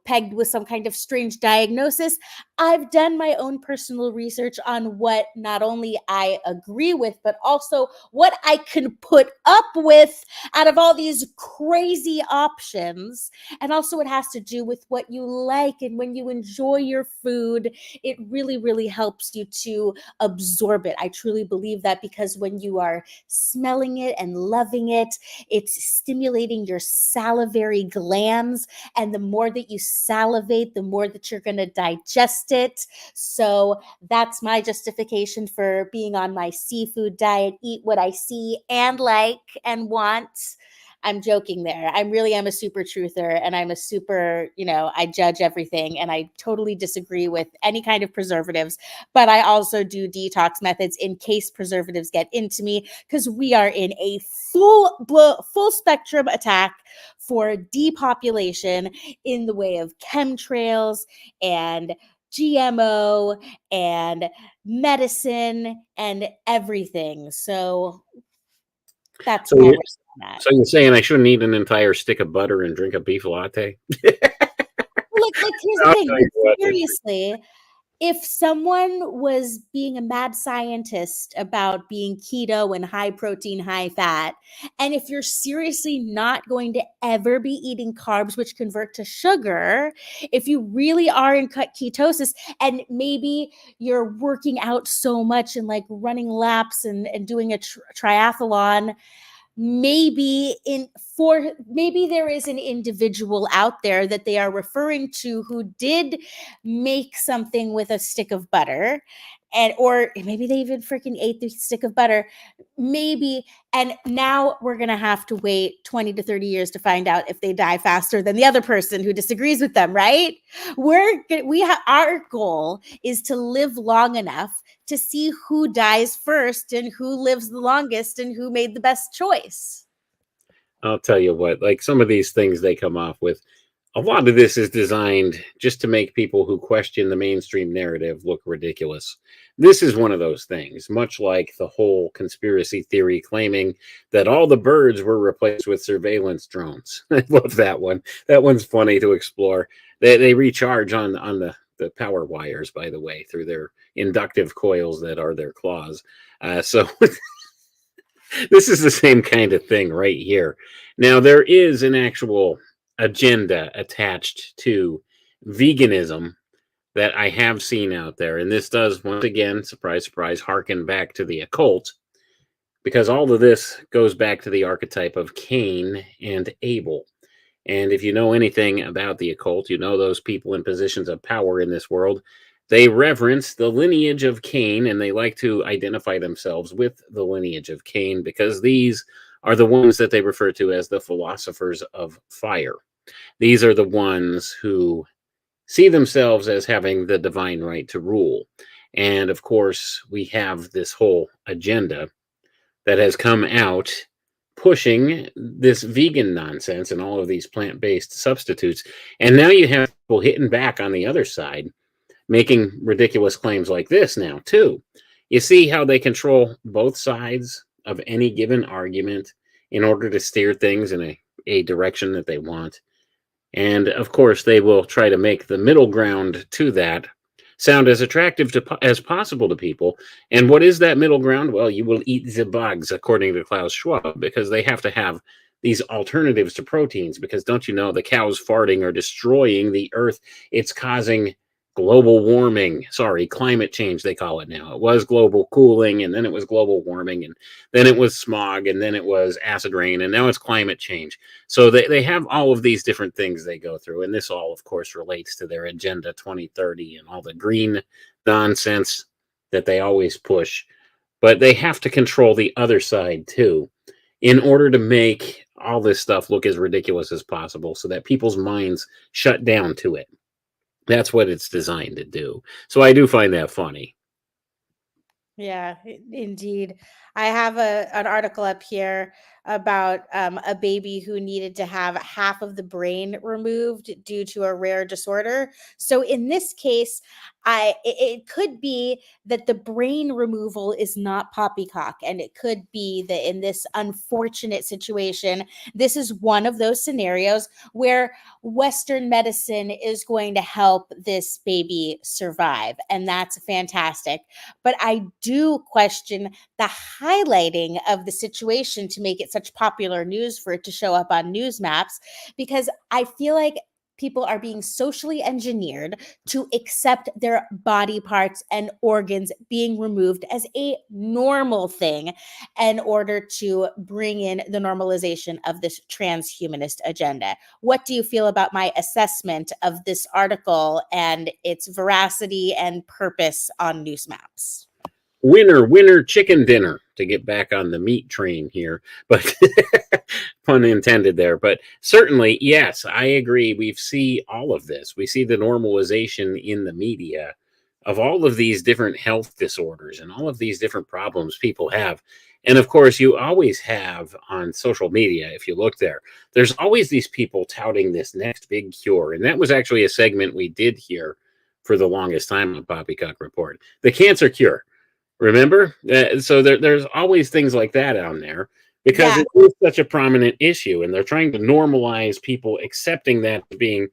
pegged with some kind of strange diagnosis. I've done my own personal research on what not only I agree with, but also what I can put up with out of all these crazy options. And also it has to do with what you like. And when you enjoy your food, it really, really helps you to absorb it. I truly believe that, because when you are smelling it and loving it, it's stimulating your salivary glands. And the more that you salivate, the more that you're going to digest it. So that's my justification for being on my seafood diet. Eat what I see and like and want. I'm joking there. I really am a super truther, and I'm a super, I judge everything, and I totally disagree with any kind of preservatives, but I also do detox methods in case preservatives get into me, because we are in a full spectrum attack for depopulation in the way of chemtrails and GMO and medicine and everything. So that's So where you're, we're at. so you're saying I shouldn't eat an entire stick of butter and drink a beef latte? Like here's the I'll thing. tell you what, Seriously, if someone was being a mad scientist about being keto and high protein, high fat, and if you're seriously not going to ever be eating carbs, which convert to sugar, if you really are in ketosis, and maybe you're working out so much and like running laps and doing a triathlon, maybe there is an individual out there that they are referring to who did make something with a stick of butter, or maybe they even freaking ate the stick of butter, maybe, and now we're gonna have to wait 20 to 30 years to find out if they die faster than the other person who disagrees with them, right? Our goal is to live long enough to see who dies first and who lives the longest and who made the best choice. I'll tell you what, like some of these things they come off with, a lot of this is designed just to make people who question the mainstream narrative look ridiculous. This is one of those things, much like the whole conspiracy theory claiming that all the birds were replaced with surveillance drones. I love that one. That one's funny to explore. They recharge on the power wires, by the way, through their inductive coils that are their claws. So this is the same kind of thing right here. Now, there is an actual agenda attached to veganism that I have seen out there. And this does, once again, surprise, surprise, harken back to the occult, because all of this goes back to the archetype of Cain and Abel. And if you know anything about the occult, you know those people in positions of power in this world, they reverence the lineage of Cain, and they like to identify themselves with the lineage of Cain because these are the ones that they refer to as the philosophers of fire. These are the ones who see themselves as having the divine right to rule. And of course, we have this whole agenda that has come out pushing this vegan nonsense and all of these plant-based substitutes. And now you have people hitting back on the other side, making ridiculous claims like this now, too. You see how they control both sides of any given argument in order to steer things in a direction that they want. And of course, they will try to make the middle ground to that sound as attractive as possible to people. And what is that middle ground? Well, you will eat the bugs, according to Klaus Schwab, because they have to have these alternatives to proteins. Because don't you know, the cows farting are destroying the earth. It's causing global warming. Sorry, climate change, they call it now. It was global cooling, and then it was global warming, and then it was smog, and then it was acid rain, and now it's climate change. So they have all of these different things they go through, and this all, of course, relates to their Agenda 2030 and all the green nonsense that they always push. But they have to control the other side, too, in order to make all this stuff look as ridiculous as possible so that people's minds shut down to it. That's what it's designed to do. So I do find that funny. Yeah, indeed. I have an article up here about a baby who needed to have half of the brain removed due to a rare disorder. So in this case, it could be that the brain removal is not poppycock, and it could be that in this unfortunate situation, this is one of those scenarios where Western medicine is going to help this baby survive, and that's fantastic. But I do question the highlighting of the situation to make it such popular news for it to show up on news maps, because I feel like people are being socially engineered to accept their body parts and organs being removed as a normal thing in order to bring in the normalization of this transhumanist agenda. What do you feel about my assessment of this article and its veracity and purpose on news maps? Winner, winner, chicken dinner. to get back on the meat train here, but pun intended there. But certainly, yes, I agree. We see all of this. We see the normalization in the media of all of these different health disorders and all of these different problems people have. And of course, you always have on social media, if you look there, there's always these people touting this next big cure. And that was actually a segment we did here for the longest time on Poppycock Report, the cancer cure. Remember? So there's always things like that on there because it is such a prominent issue. And they're trying to normalize people accepting that being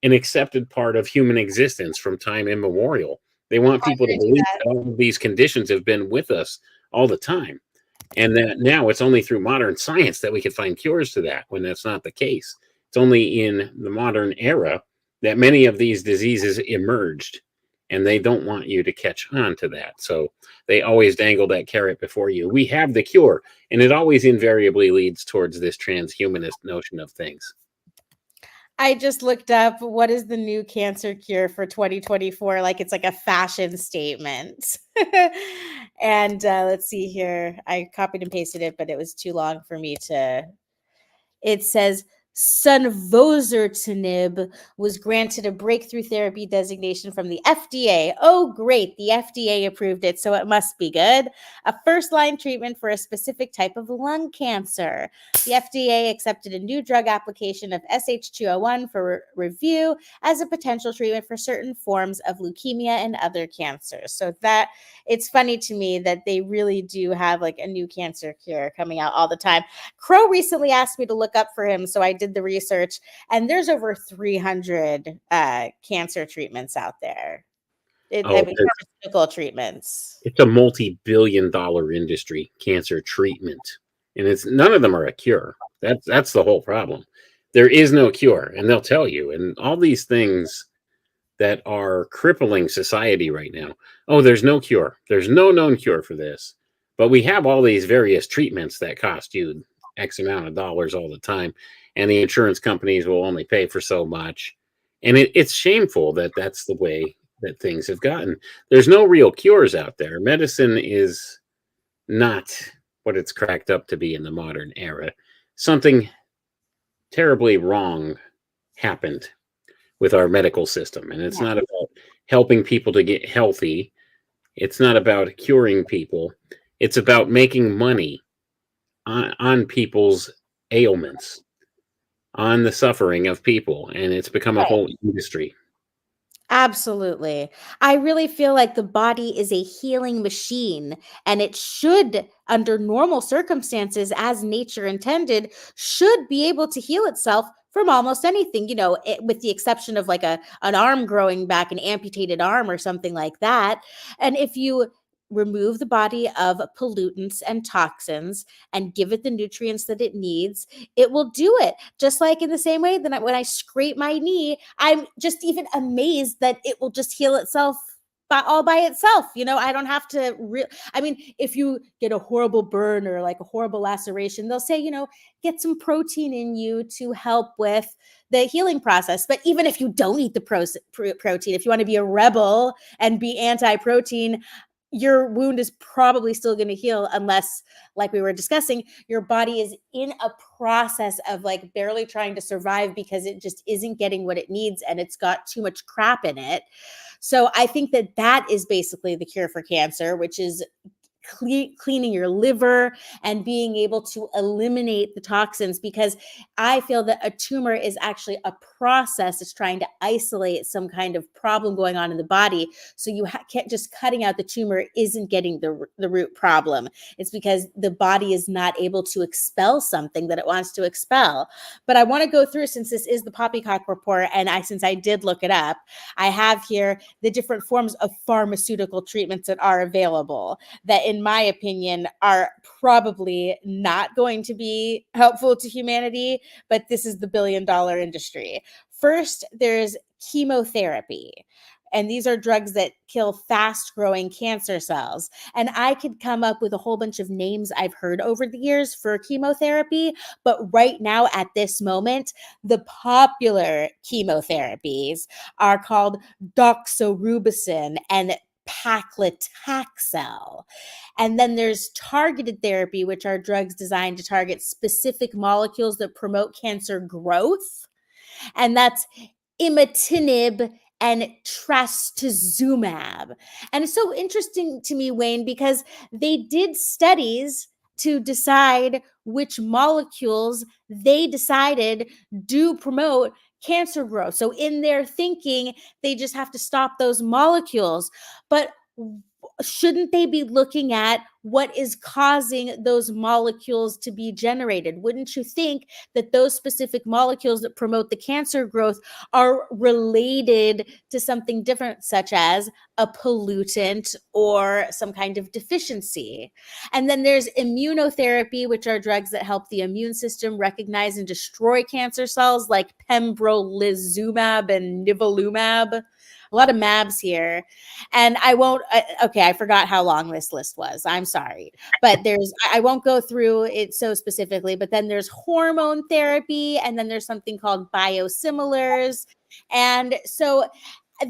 an accepted part of human existence from time immemorial. They want people to believe that all of these conditions have been with us all the time. And that now it's only through modern science that we can find cures to that, when that's not the case. It's only in the modern era that many of these diseases emerged, and they don't want you to catch on to that. So they always dangle that carrot before you. We have the cure, and it always invariably leads towards this transhumanist notion of things. I just looked up what is the new cancer cure for 2024. Like it's like a fashion statement. And let's see here. I copied and pasted it, but it was too long for me to. It says sunvosertinib was granted a breakthrough therapy designation from the FDA. Oh, great. The FDA approved it, so it must be good. A first-line treatment for a specific type of lung cancer. The FDA accepted a new drug application of SH201 for review as a potential treatment for certain forms of leukemia and other cancers. So that it's funny to me that they really do have like a new cancer cure coming out all the time. Crow recently asked me to look up for him, so I did the research, and there's over 300 cancer treatments out there. Pharmaceutical treatments. It's a multi-billion-dollar industry, cancer treatment, and it's none of them are a cure. That's the whole problem. There is no cure, and they'll tell you. And all these things that are crippling society right now. Oh, there's no cure. There's no known cure for this, but we have all these various treatments that cost you X amount of dollars all the time, and the insurance companies will only pay for so much. And it's shameful that that's the way that things have gotten. There's no real cures out there. Medicine is not what it's cracked up to be in the modern era. Something terribly wrong happened with our medical system, and it's not about helping people to get healthy. It's not about curing people. It's about making money on people's ailments, on the suffering of people, and it's become a whole industry. Absolutely. I really feel like the body is a healing machine, and it should, under normal circumstances, as nature intended, should be able to heal itself from almost anything, with the exception of like an arm growing back, an amputated arm or something like that. And if you remove the body of pollutants and toxins and give it the nutrients that it needs, it will do it. Just like in the same way that when I scrape my knee, I'm just even amazed that it will just heal itself all by itself. I don't have to if you get a horrible burn or like a horrible laceration, they'll say, get some protein in you to help with the healing process. But even if you don't eat the protein, if you want to be a rebel and be anti-protein, your wound is probably still going to heal unless, like we were discussing, your body is in a process of like barely trying to survive because it just isn't getting what it needs and it's got too much crap in it. So I think that is basically the cure for cancer, which is cleaning your liver and being able to eliminate the toxins, because I feel that a tumor is actually a process. It's trying to isolate some kind of problem going on in the body. So you can't just cutting out the tumor isn't getting the root problem. It's because the body is not able to expel something that it wants to expel. But I want to go through, since this is the Poppycock report, and since I did look it up, I have here the different forms of pharmaceutical treatments that are available that, in my opinion, are probably not going to be helpful to humanity, but this is the billion-dollar industry. First, there's chemotherapy. And these are drugs that kill fast-growing cancer cells. And I could come up with a whole bunch of names I've heard over the years for chemotherapy, but right now, at this moment, the popular chemotherapies are called doxorubicin and paclitaxel. And then there's targeted therapy, which are drugs designed to target specific molecules that promote cancer growth. And that's imatinib and trastuzumab. And it's so interesting to me, Wayne, because they did studies to decide which molecules they decided do promote cancer growth. So in their thinking, they just have to stop those molecules. But shouldn't they be looking at what is causing those molecules to be generated? Wouldn't you think that those specific molecules that promote the cancer growth are related to something different, such as a pollutant or some kind of deficiency? And then there's immunotherapy, which are drugs that help the immune system recognize and destroy cancer cells, like pembrolizumab and nivolumab. A lot of mabs here. And I forgot how long this list was. I'm sorry. But I won't go through it so specifically, but then there's hormone therapy, and then there's something called biosimilars. And so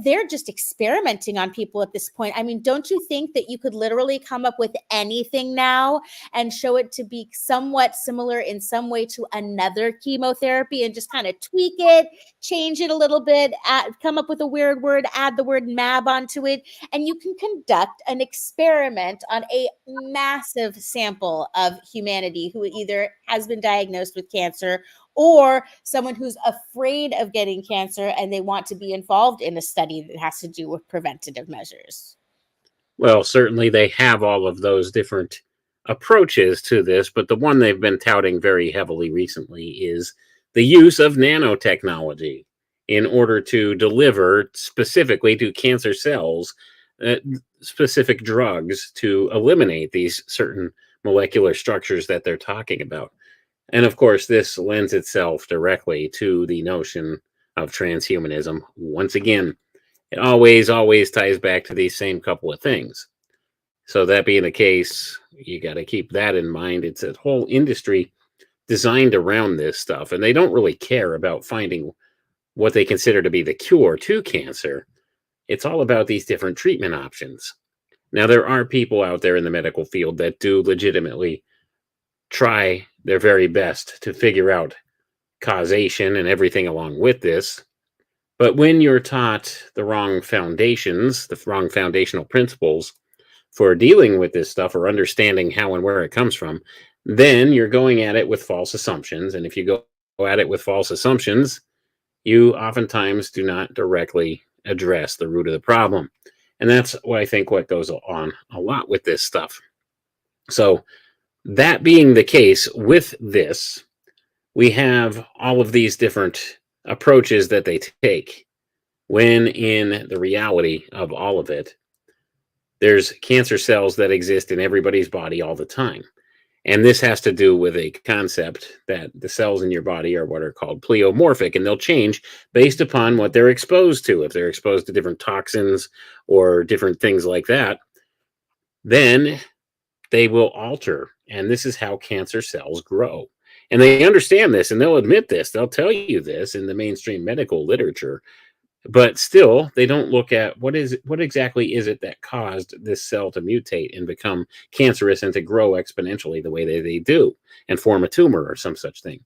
they're just experimenting on people at this point. I mean, don't you think that you could literally come up with anything now and show it to be somewhat similar in some way to another chemotherapy and just kind of tweak it, change it a little bit, come up with a weird word, add the word mab onto it, and you can conduct an experiment on a massive sample of humanity who either has been diagnosed with cancer or someone who's afraid of getting cancer and they want to be involved in a study that has to do with preventative measures. Well, certainly they have all of those different approaches to this, but the one they've been touting very heavily recently is the use of nanotechnology in order to deliver specifically to cancer cells specific drugs to eliminate these certain molecular structures that they're talking about. And of course, this lends itself directly to the notion of transhumanism. Once again, it always ties back to these same couple of things. So that being the case, you got to keep that in mind. It's a whole industry designed around this stuff, and they don't really care about finding what they consider to be the cure to cancer. It's all about these different treatment options. Now, there are people out there in the medical field that do legitimately try their very best to figure out causation and everything along with this. But when you're taught the wrong foundations, the wrong foundational principles for dealing with this stuff or understanding how and where it comes from, then you're going at it with false assumptions. And if you go at it with false assumptions, you oftentimes do not directly address the root of the problem. And that's what I think what goes on a lot with this stuff. So that being the case with this, we have all of these different approaches that they take, when in the reality of all of it, there's cancer cells that exist in everybody's body all the time. And this has to do with a concept that the cells in your body are what are called pleomorphic, and they'll change based upon what they're exposed to. If they're exposed to different toxins or different things like that, then they will alter. And this is how cancer cells grow. And they understand this, and they'll admit this. They'll tell you this in the mainstream medical literature. But still, they don't look at what exactly is it that caused this cell to mutate and become cancerous and to grow exponentially the way they do and form a tumor or some such thing.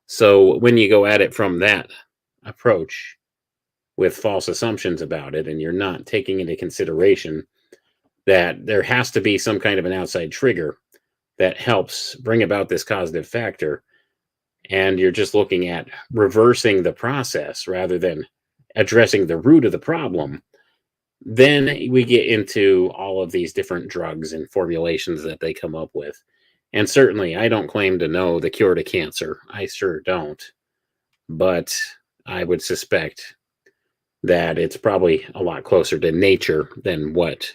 So when you go at it from that approach with false assumptions about it, and you're not taking into consideration that there has to be some kind of an outside trigger that helps bring about this causative factor, and you're just looking at reversing the process rather than addressing the root of the problem, then we get into all of these different drugs and formulations that they come up with. And certainly, I don't claim to know the cure to cancer. I sure don't. But I would suspect that it's probably a lot closer to nature than what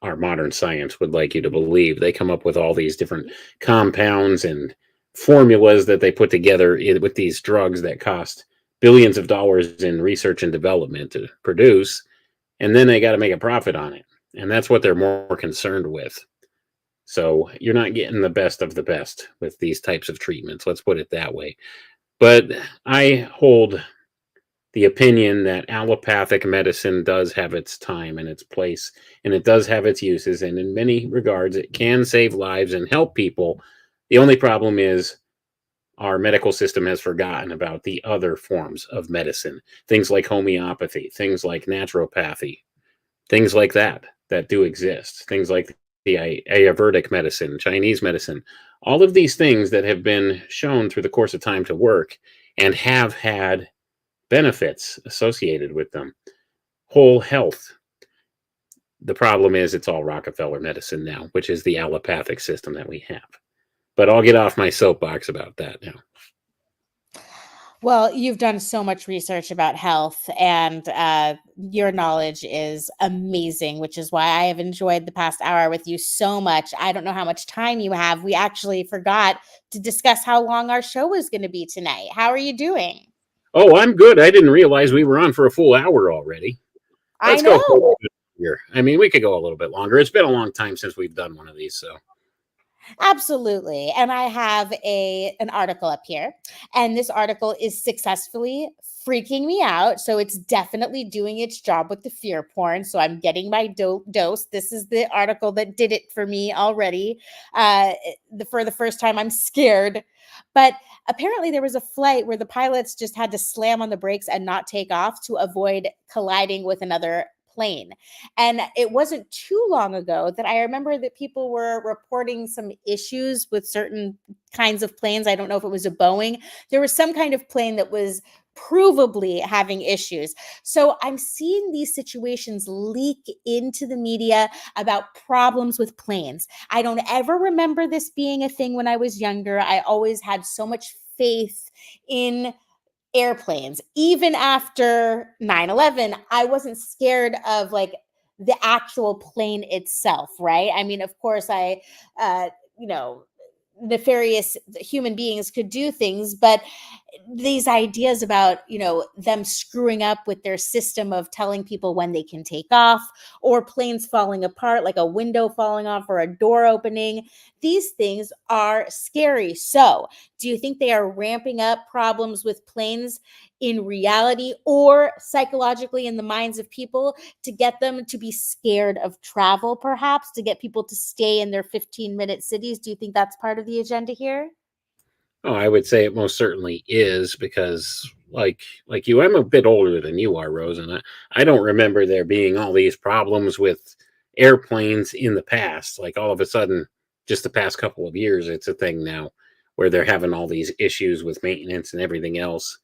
our modern science would like you to believe. They come up with all these different compounds and formulas that they put together with these drugs that cost billions of dollars in research and development to produce, and then they got to make a profit on it. And that's what they're more concerned with. So you're not getting the best of the best with these types of treatments. Let's put it that way. But I hold the opinion that allopathic medicine does have its time and its place, and it does have its uses, and in many regards, it can save lives and help people. The only problem is our medical system has forgotten about the other forms of medicine, things like homeopathy, things like naturopathy, things like that that do exist, things like the Ayurvedic medicine, Chinese medicine, all of these things that have been shown through the course of time to work and have had benefits associated with them. Whole health. The problem is it's all Rockefeller medicine now, which is the allopathic system that we have. But I'll get off my soapbox about that now. Well, you've done so much research about health, and your knowledge is amazing, which is why I have enjoyed the past hour with you so much. I don't know how much time you have. We actually forgot to discuss how long our show was going to be tonight. How are you doing? Oh, I'm good. I didn't realize we were on for a full hour already. I Let's go for a know. little bit longer. I mean, we could go a little bit longer. It's been a long time since we've done one of these, so. Absolutely. And I have an article up here, and this article is successfully freaking me out. So it's definitely doing its job with the fear porn. So I'm getting my dose. This is the article that did it for me already. For the first time, I'm scared. But apparently there was a flight where the pilots just had to slam on the brakes and not take off to avoid colliding with another plane. And it wasn't too long ago that I remember that people were reporting some issues with certain kinds of planes. I don't know if it was a Boeing. There was some kind of plane that was provably having issues. So I'm seeing these situations leak into the media about problems with planes. I don't ever remember this being a thing when I was younger. I always had so much faith in airplanes. Even after 9/11, I wasn't scared of like the actual plane itself, right? I mean, of course, uh, you know, nefarious human beings could do things, but these ideas about them screwing up with their system of telling people when they can take off, or planes falling apart, like a window falling off or a door opening, these things are scary. So do you think they are ramping up problems with planes in reality or psychologically in the minds of people to get them to be scared of travel, perhaps to get people to stay in their 15-minute cities? Do you think that's part of the agenda here? Oh, I would say it most certainly is because, like you, I'm a bit older than you are, Rose, and I don't remember there being all these problems with airplanes in the past. Like all of a sudden, just the past couple of years, it's a thing now where they're having all these issues with maintenance and everything else.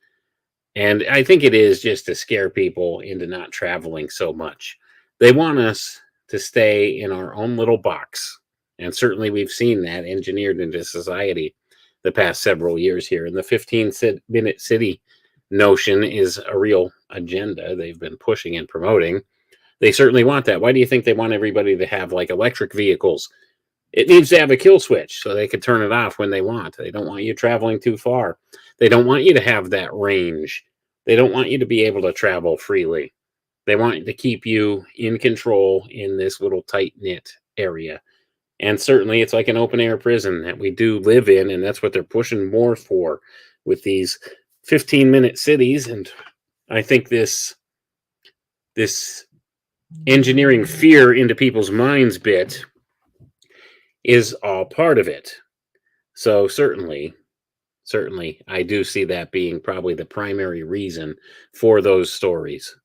And I think it is just to scare people into not traveling so much. They want us to stay in our own little box. And certainly we've seen that engineered into society the past several years here. And the 15-minute city notion is a real agenda they've been pushing and promoting. They certainly want that. Why do you think they want everybody to have like electric vehicles? It needs to have a kill switch so they can turn it off when they want. They don't want you traveling too far. They don't want you to have that range. They don't want you to be able to travel freely. They want to keep you in control in this little tight knit area. And certainly it's like an open air prison that we do live in. And that's what they're pushing more for with these 15-minute cities. And I think this engineering fear into people's minds bit is all part of it. So certainly, I do see that being probably the primary reason for those stories.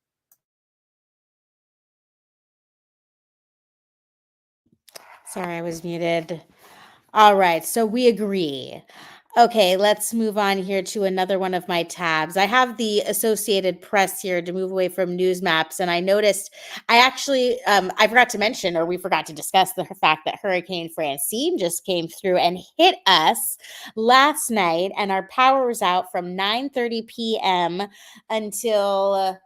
Sorry, I was muted. All right, so we agree. Okay, let's move on here to another one of my tabs. I have the Associated Press here to move away from news maps, and I noticed I actually I forgot to mention, or we forgot to discuss the fact that Hurricane Francine just came through and hit us last night, and our power was out from 9:30 p.m. until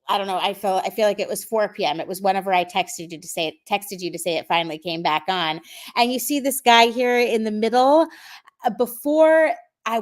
I don't know. I feel like it was 4 p.m. It was whenever I texted you to say it finally came back on. And you see this guy here in the middle. Before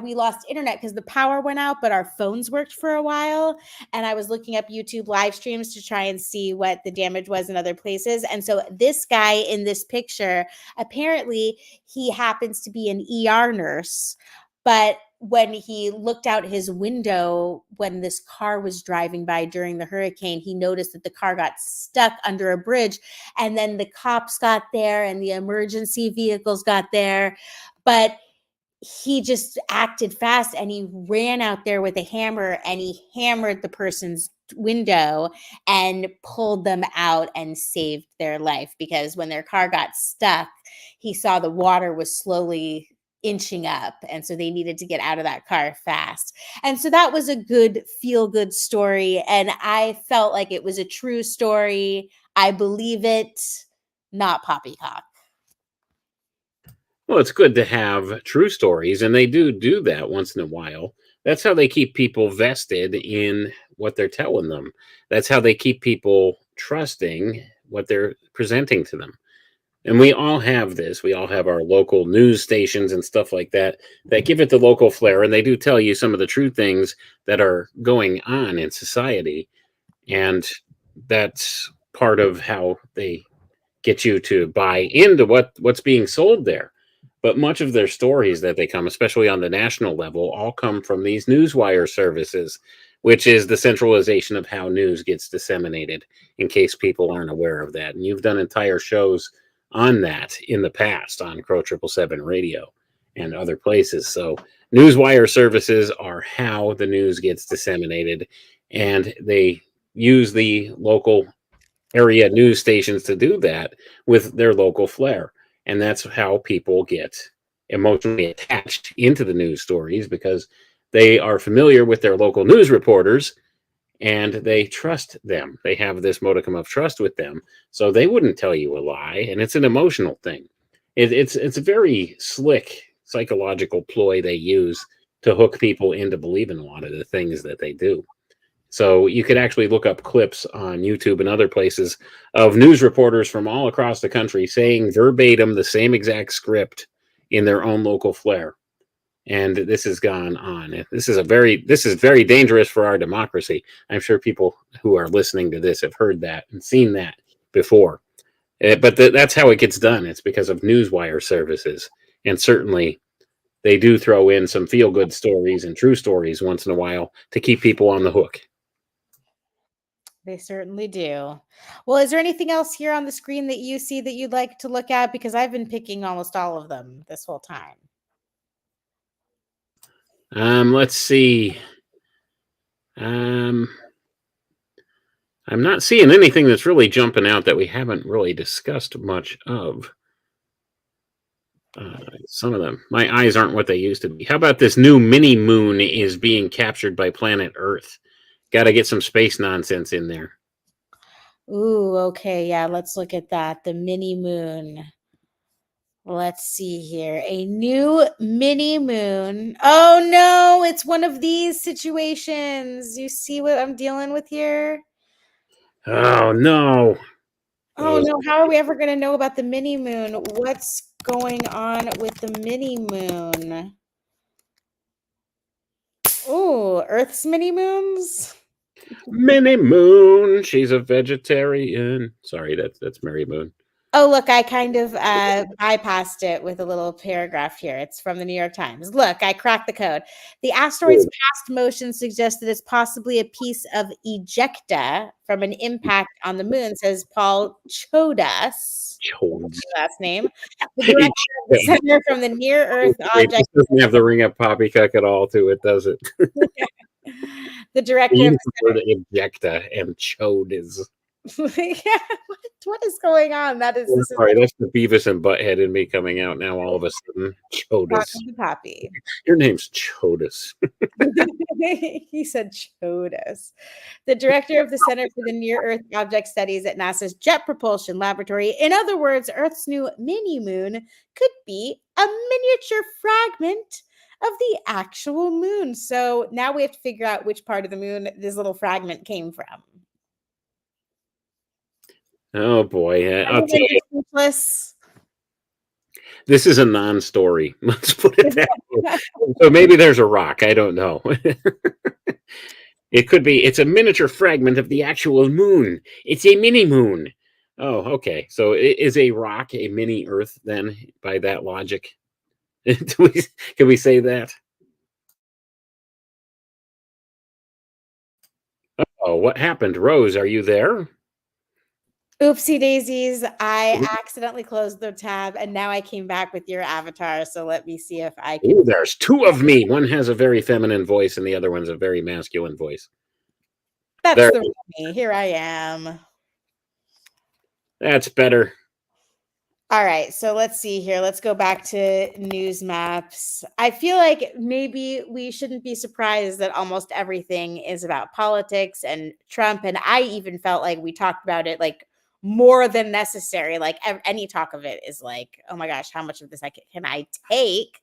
we lost internet because the power went out, but our phones worked for a while. And I was looking up YouTube live streams to try and see what the damage was in other places. And so this guy in this picture, apparently he happens to be an ER nurse, but when he looked out his window when this car was driving by during the hurricane, he noticed that the car got stuck under a bridge, and then the cops got there and the emergency vehicles got there, but he just acted fast and he ran out there with a hammer and he hammered the person's window and pulled them out and saved their life, because when their car got stuck, he saw the water was slowly inching up, and so they needed to get out of that car fast. And so that was a good feel good story, and I felt like it was a true story. I believe it, not poppycock. Well, it's good to have true stories, and they do that once in a while. That's how they keep people vested in what they're telling them. That's how they keep people trusting what they're presenting to them. And we all have this. We all have our local news stations and stuff like that that give it the local flair, and they do tell you some of the true things that are going on in society. And that's part of how they get you to buy into what's being sold there. But much of their stories that they come, especially on the national level, all come from these newswire services, which is the centralization of how news gets disseminated, in case people aren't aware of that. And you've done entire shows on that in the past on Crow 777 Radio and other places. So newswire services are how the news gets disseminated, and they use the local area news stations to do that with their local flair. And that's how people get emotionally attached into the news stories, because they are familiar with their local news reporters and they trust them. They have this modicum of trust with them, so they wouldn't tell you a lie. And it's an emotional thing. It's a very slick psychological ploy they use to hook people into believing a lot of the things that they do. So you could actually look up clips on YouTube and other places of news reporters from all across the country saying verbatim the same exact script in their own local flair. And this has gone on. This is very dangerous for our democracy. I'm sure people who are listening to this have heard that and seen that before. But that's how it gets done. It's because of newswire services. And certainly they do throw in some feel-good stories and true stories once in a while to keep people on the hook. They certainly do. Well, is there anything else here on the screen that you see that you'd like to look at? Because I've been picking almost all of them this whole time. Let's see. I'm not seeing anything that's really jumping out that we haven't really discussed much of. Some of them. My eyes aren't what they used to be. How about this new mini moon is being captured by planet Earth? Got to get some space nonsense in there. Ooh, okay. Yeah, let's look at that. The mini moon. Let's see here. A new mini moon. Oh no, it's one of these situations. You see what I'm dealing with here? Oh no. Oh no, how are we ever going to know about the mini moon? What's going on with the mini moon? Oh, Earth's mini moons? Mini Moon. She's a vegetarian. Sorry, that's Mary Moon. Oh, look, I kind of bypassed it with a little paragraph here. It's from the New York Times. Look, I cracked the code. The asteroid's past motion suggests that it's possibly a piece of ejecta from an impact on the moon, says Paul Chodas. Last name. The director of the Center from the Near Earth Object. This doesn't have the ring of poppycock at all to it, does it? The director of the word ejecta and Chodas. Yeah, what is going on? This sorry, that's the Beavis and Butthead in me coming out now all of a sudden. Chodas. Poppy. Your name's Chodas. He said Chodas. The director of the Center for the Near Earth Object Studies at NASA's Jet Propulsion Laboratory. In other words, Earth's new mini moon could be a miniature fragment of the actual moon. So now we have to figure out which part of the moon this little fragment came from. Oh boy. Okay. This is a non-story. Let's put it that way. So maybe there's a rock. I don't know. It could be. It's a miniature fragment of the actual moon. It's a mini moon. Oh, okay. So is a rock a mini Earth then, by that logic? Can we say that? Oh, what happened? Rose, are you there? Oopsie daisies. I accidentally closed the tab and now I came back with your avatar. So let me see if I can. Ooh, there's two of me. One has a very feminine voice and the other one's a very masculine voice. That's There. the real me. Here I am. That's better. All right, so let's see here. Let's go back to news maps. I feel like maybe we shouldn't be surprised that almost everything is about politics and Trump. And I even felt like we talked about it like more than necessary. Like any talk of it is like, oh my gosh, how much of this can I take?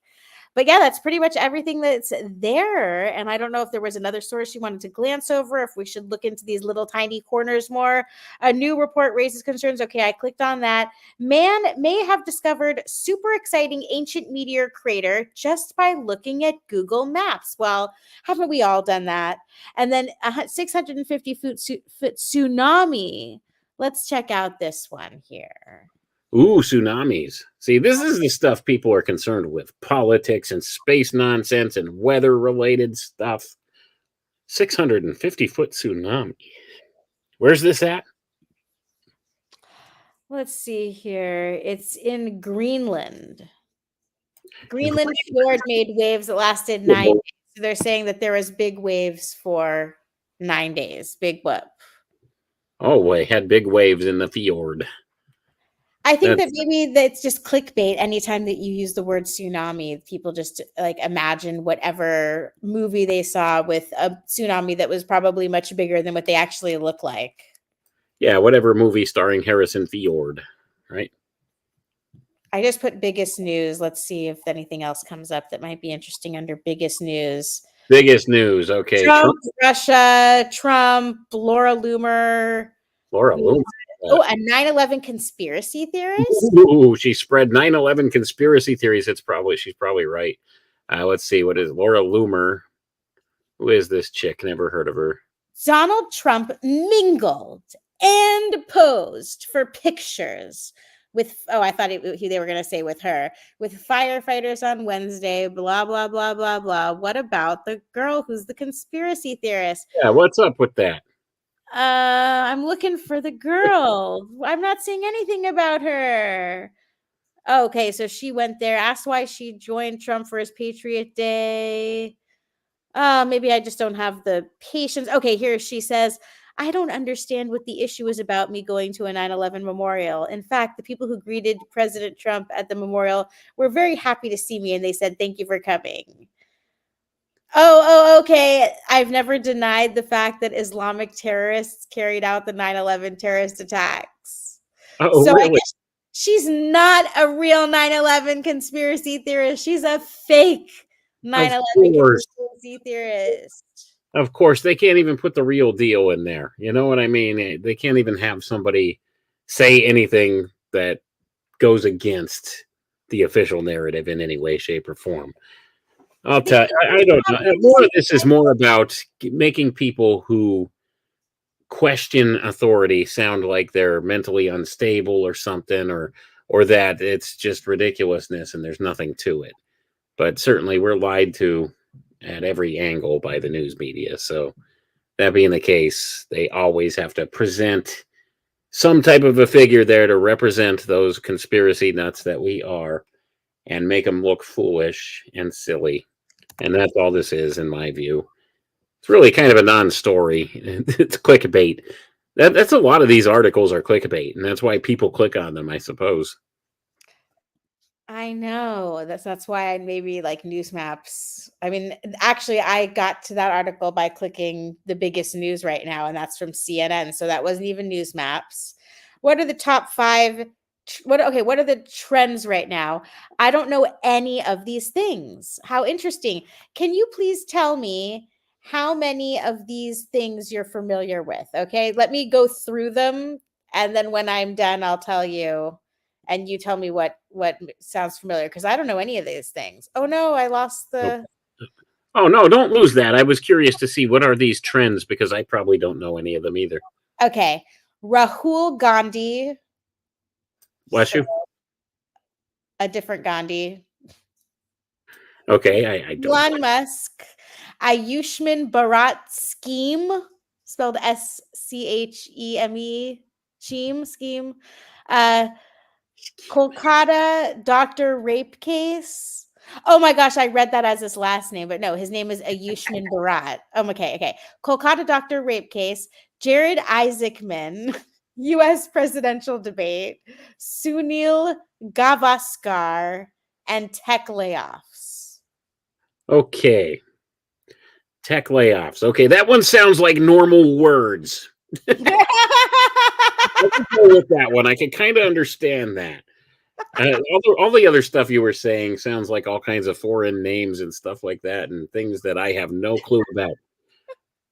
But yeah, that's pretty much everything that's there. And I don't know if there was another source you wanted to glance over, if we should look into these little tiny corners more. A new report raises concerns. Okay, I clicked on that. Man may have discovered super exciting ancient meteor crater just by looking at Google Maps. Well, haven't we all done that? And then a 650-foot tsunami. Let's check out this one here. Ooh, tsunamis. See, this is the stuff people are concerned with. Politics and space nonsense and weather-related stuff. 650-foot tsunami. Where's this at? Let's see here. It's in Greenland. Greenland fjord made waves that lasted 9 days. So they're saying that there was big waves for 9 days. Big what? Oh, they had big waves in the fjord. I think that maybe that's just clickbait. Anytime that you use the word tsunami, people just like imagine whatever movie they saw with a tsunami that was probably much bigger than what they actually look like. Yeah, whatever movie starring Harrison Ford, right? I just put biggest news. Let's see if anything else comes up that might be interesting under biggest news. Biggest news. Okay. Trump, Russia, Trump, Laura Loomer. Laura Loomer. Oh, a 9/11 conspiracy theorist? Ooh, she spread 9/11 conspiracy theories. She's probably right. Let's see. What is Laura Loomer? Who is this chick? Never heard of her. Donald Trump mingled and posed for pictures with, I thought they were going to say with her, with firefighters on Wednesday, blah, blah, blah, blah, blah. What about the girl who's the conspiracy theorist? Yeah, what's up with that? I'm looking for the girl. I'm not seeing anything about her. Okay, so she went there, asked why she joined Trump for his Patriot Day. Maybe I just don't have the patience. Okay, here she says, I don't understand what the issue is about me going to a 9/11 memorial. In fact, the people who greeted President Trump at the memorial were very happy to see me, and they said, thank you for coming. Oh, okay. I've never denied the fact that Islamic terrorists carried out the 9/11 terrorist attacks. Oh, so really? I guess she's not a real 9/11 conspiracy theorist. She's a fake 9/11 conspiracy theorist. Of course, they can't even put the real deal in there. You know what I mean? They can't even have somebody say anything that goes against the official narrative in any way, shape, or form. I'll tell you, I don't know. More of this is more about making people who question authority sound like they're mentally unstable or something, or that it's just ridiculousness and there's nothing to it. But certainly we're lied to at every angle by the news media. So that being the case, they always have to present some type of a figure there to represent those conspiracy nuts that we are and make them look foolish and silly. And that's all this is, in my view. It's really kind of a non-story. It's clickbait. That's a lot of these articles are clickbait, and that's why people click on them, I suppose. I know. That's why I maybe like news maps. I mean, actually, I got to that article by clicking the biggest news right now, and that's from CNN. So that wasn't even news maps. What are the top 5? What are the trends right now? I don't know any of these things. How interesting. Can you please tell me how many of these things you're familiar with? Okay, let me go through them, and then when I'm done, I'll tell you. And you tell me what sounds familiar, because I don't know any of these things. Oh no, I lost the. Oh no, don't lose that. I was curious to see what are these trends, because I probably don't know any of them either. Okay, Rahul Gandhi. Bless you. A different Gandhi. Okay, I don't. Elon Musk. Ayushman Bharat scheme. spelled Scheme, scheme. Kolkata Dr. Rape Case. Oh my gosh, I read that as his last name, but no, his name is Ayushman Bharat. Okay. Kolkata Dr. Rape Case, Jared Isaacman, U.S. presidential debate, Sunil Gavaskar, and tech layoffs. Okay. Tech layoffs. Okay, that one sounds like normal words. Let's go with that one. I can kind of understand that. All the other stuff you were saying sounds like all kinds of foreign names and stuff like that, and things that I have no clue about.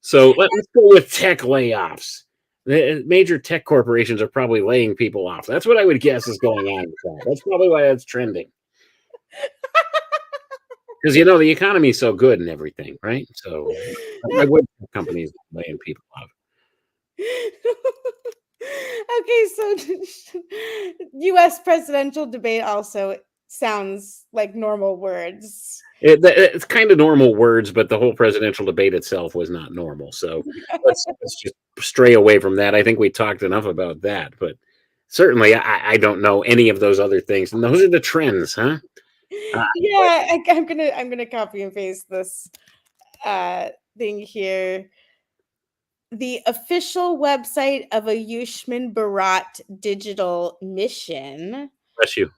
So let's go with tech layoffs. The major tech corporations are probably laying people off. That's what I would guess is going on with that. That's probably why that's trending. Because the economy is so good and everything, right? So why would companies laying people off? Okay, so U.S. presidential debate also sounds like normal words. It's kind of normal words, but the whole presidential debate itself was not normal. So let's just stray away from that. I think we talked enough about that, but certainly I don't know any of those other things. And those are the trends, huh? Yeah, I'm gonna copy and paste this thing here. The official website of Ayushman Bharat Digital Mission. Bless you.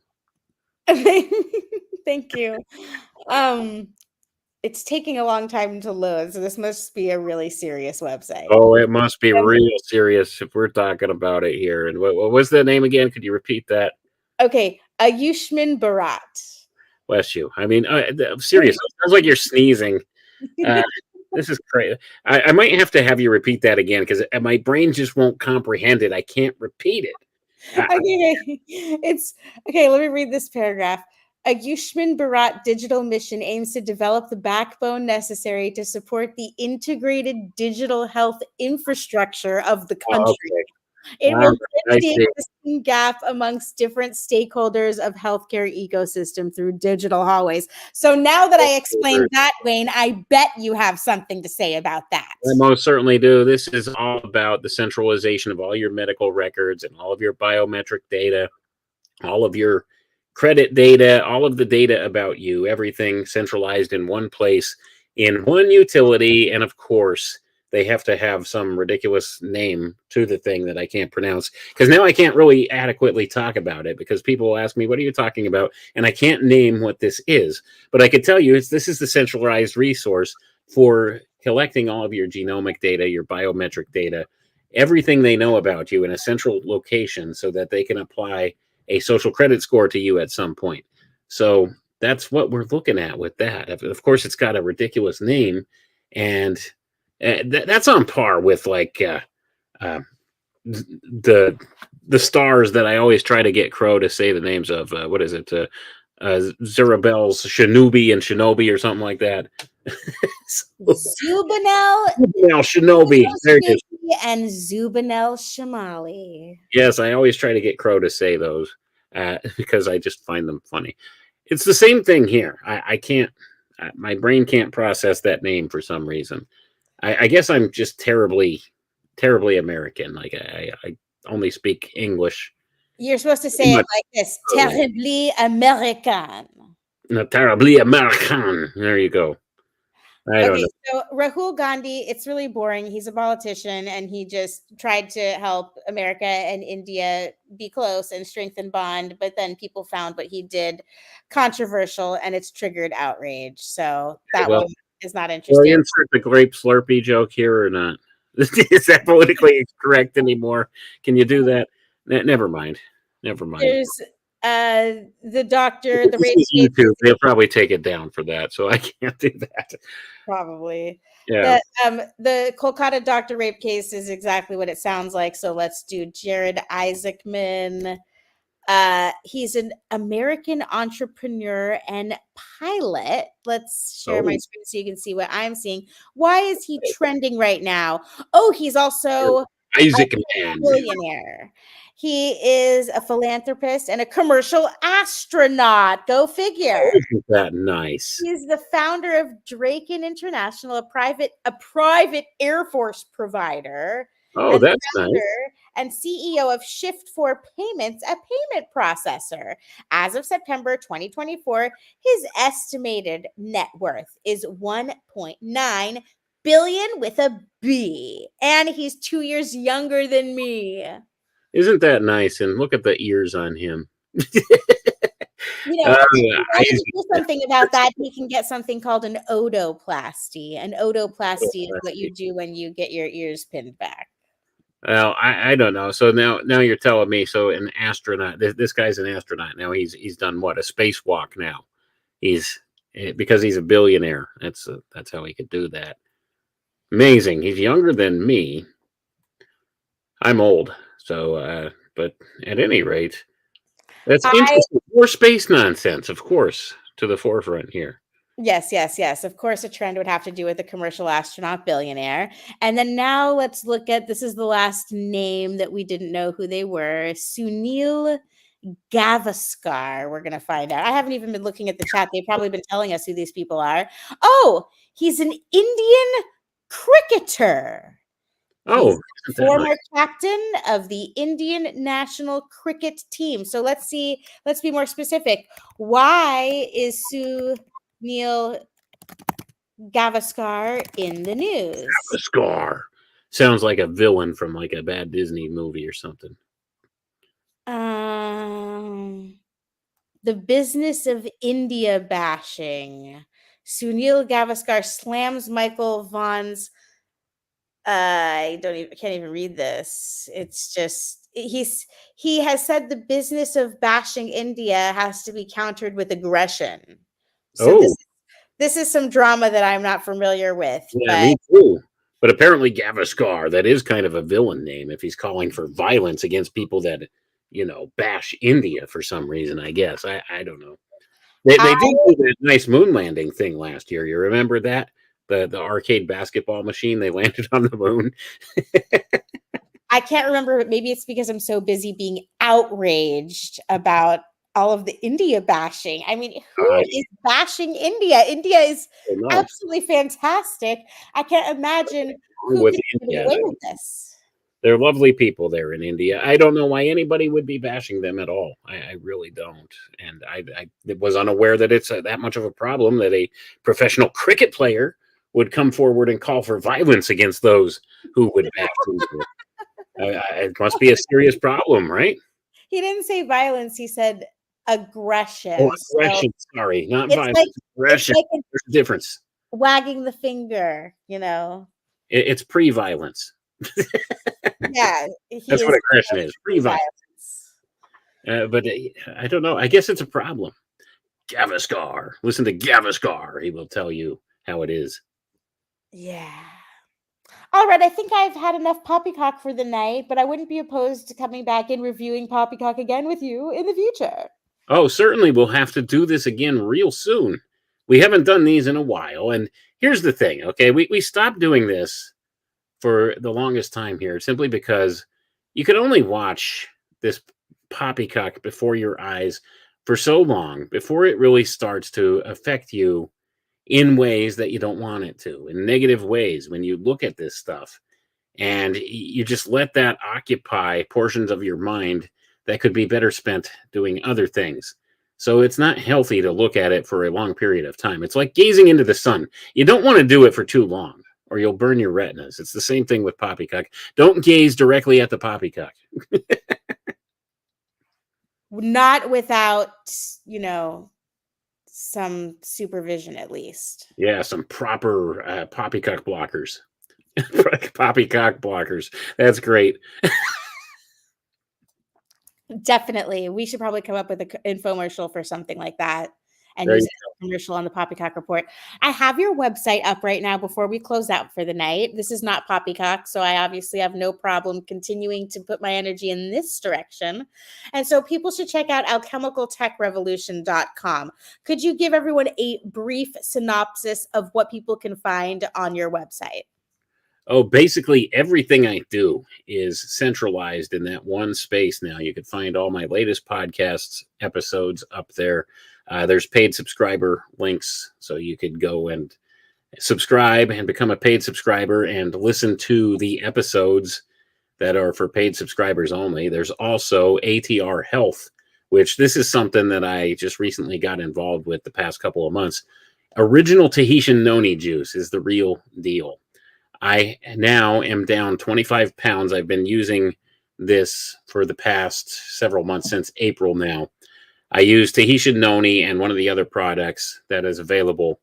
Thank you. It's taking a long time to load, so this must be a really serious website. Oh, it must be real serious if we're talking about it here. And what was the name again? Could you repeat that? Okay, Ayushman Bharat. Bless you. I mean, seriously, it sounds like you're sneezing. This is crazy. I might have to have you repeat that again because my brain just won't comprehend it. I can't repeat it. Okay, it's okay. Let me read this paragraph. Ayushman Bharat Digital Mission aims to develop the backbone necessary to support the integrated digital health infrastructure of the country. Okay. It will I bridge the see. existing gap amongst different stakeholders of healthcare ecosystem through digital hallways. So now that I explained that, Wayne, I bet you have something to say about that. I most certainly do. This is all about the centralization of all your medical records and all of your biometric data, all of your credit data, all of the data about you, everything centralized in one place, in one utility. And of course, they have to have some ridiculous name to the thing that I can't pronounce because now I can't really adequately talk about it because people will ask me, what are you talking about? And I can't name what this is, but I could tell you this is the centralized resource for collecting all of your genomic data, your biometric data, everything they know about you in a central location so that they can apply a social credit score to you at some point. So that's what we're looking at with that. Of course, it's got a ridiculous name, and that's on par with like the stars that I always try to get Crow to say the names of. What is it? Zerabel's Shinobi and Shinobi or something like that. Zubinel Shinobi. There it is. and Zubinel Shamali. Yes, I always try to get Crow to say those because I just find them funny. It's the same thing here. I can't. My brain can't process that name for some reason. I guess I'm just terribly American. Like I only speak English. You're supposed to say it like this: terribly American. No, terribly American. There you go. I don't know. So Rahul Gandhi, it's really boring. He's a politician and he just tried to help America and India be close and strengthen bond. But then people found what he did controversial and it's triggered outrage. So that one is not interesting. Will you insert the grape Slurpee joke here or not? Is that politically correct anymore? Can you do that? Never mind. There's the doctor, the rape YouTube. They'll probably take it down for that, so I can't do that. Probably. Yeah. The Kolkata doctor rape case is exactly what it sounds like. So let's do Jared Isaacman. He's an American entrepreneur and pilot. Let's share my screen so you can see what I'm seeing. Why is he trending right now? Oh, he's also Isaac Man. Billionaire. He is a philanthropist and a commercial astronaut. Go figure. Isn't that nice? He's the founder of Draken International, a private Air Force provider. Oh, And the that's nice. founder and CEO of Shift4 Payments, a payment processor. As of September 2024, his estimated net worth is 1.9 billion with a B. And he's 2 years younger than me. Isn't that nice? And look at the ears on him. You know, if he wants to Isaac do something about that, he can get something called an otoplasty. An otoplasty is what you do when you get your ears pinned back. Well, I don't know. So now you're telling me. So an astronaut. This guy's an astronaut now. He's done what, a spacewalk now. Because he's a billionaire. That's how he could do that. Amazing. He's younger than me. I'm old. So, but at any rate, that's interesting. More space nonsense, of course, to the forefront here. Yes. Of course, a trend would have to do with the commercial astronaut billionaire. And then now let's look at, this is the last name that we didn't know who they were. Sunil Gavaskar. We're going to find out. I haven't even been looking at the chat. They've probably been telling us who these people are. Oh, he's an Indian cricketer. Oh, former captain of the Indian national cricket team. So let's be more specific. Why is Sunil Gavaskar in the news? Gavaskar sounds like a villain from like a bad Disney movie or something. The business of India bashing. Sunil Gavaskar slams Michael Vaughan's. Can't even read this. It's just he has said the business of bashing India has to be countered with aggression. So this is some drama that I'm not familiar with. Yeah, me too. But apparently Gavaskar, that is kind of a villain name if he's calling for violence against people that, bash India for some reason, I guess. I don't know. They did do that nice moon landing thing last year. You remember that? The arcade basketball machine, they landed on the moon. I can't remember. Maybe it's because I'm so busy being outraged about all of the India bashing. I mean, who is bashing India? India is absolutely fantastic. I can't imagine who would get away with this. They're lovely people there in India. I don't know why anybody would be bashing them at all. I really don't. And I was unaware that it's that much of a problem that a professional cricket player would come forward and call for violence against those who would bash India. It must be a serious problem, right? He didn't say violence. He said aggression. Oh, aggression. So sorry, not violence. Aggression. There's a difference. Wagging the finger, It's pre-violence. Yeah. That's what aggression is. Pre-violence. But I don't know. I guess it's a problem. Gavaskar. Listen to Gavaskar. He will tell you how it is. Yeah. All right, I think I've had enough Poppycock for the night, but I wouldn't be opposed to coming back and reviewing Poppycock again with you in the future. Oh, certainly. We'll have to do this again real soon. We haven't done these in a while. And here's the thing, okay? We stopped doing this for the longest time here simply because you could only watch this Poppycock before your eyes for so long before it really starts to affect you in ways that you don't want it to, in negative ways when you look at this stuff. And you just let that occupy portions of your mind that could be better spent doing other things. So it's not healthy to look at it for a long period of time. It's like gazing into the sun. You don't want to do it for too long or you'll burn your retinas. It's the same thing with Poppycock. Don't gaze directly at the Poppycock. Not without, some supervision at least. Yeah, some proper Poppycock blockers. Poppycock blockers. That's great. Definitely. We should probably come up with an infomercial for something like that and use a commercial on the Poppycock Report. I have your website up right now before we close out for the night. This is not Poppycock, so I obviously have no problem continuing to put my energy in this direction. And so people should check out alchemicaltechrevolution.com. Could you give everyone a brief synopsis of what people can find on your website? Oh, basically everything I do is centralized in that one space now. You can find all my latest podcasts episodes up there. There's paid subscriber links, so you could go and subscribe and become a paid subscriber and listen to the episodes that are for paid subscribers only. There's also ATR Health, which this is something that I just recently got involved with the past couple of months. Original Tahitian noni juice is the real deal. I now am down 25 pounds. I've been using this for the past several months, since April now. I use Tahitian noni and one of the other products that is available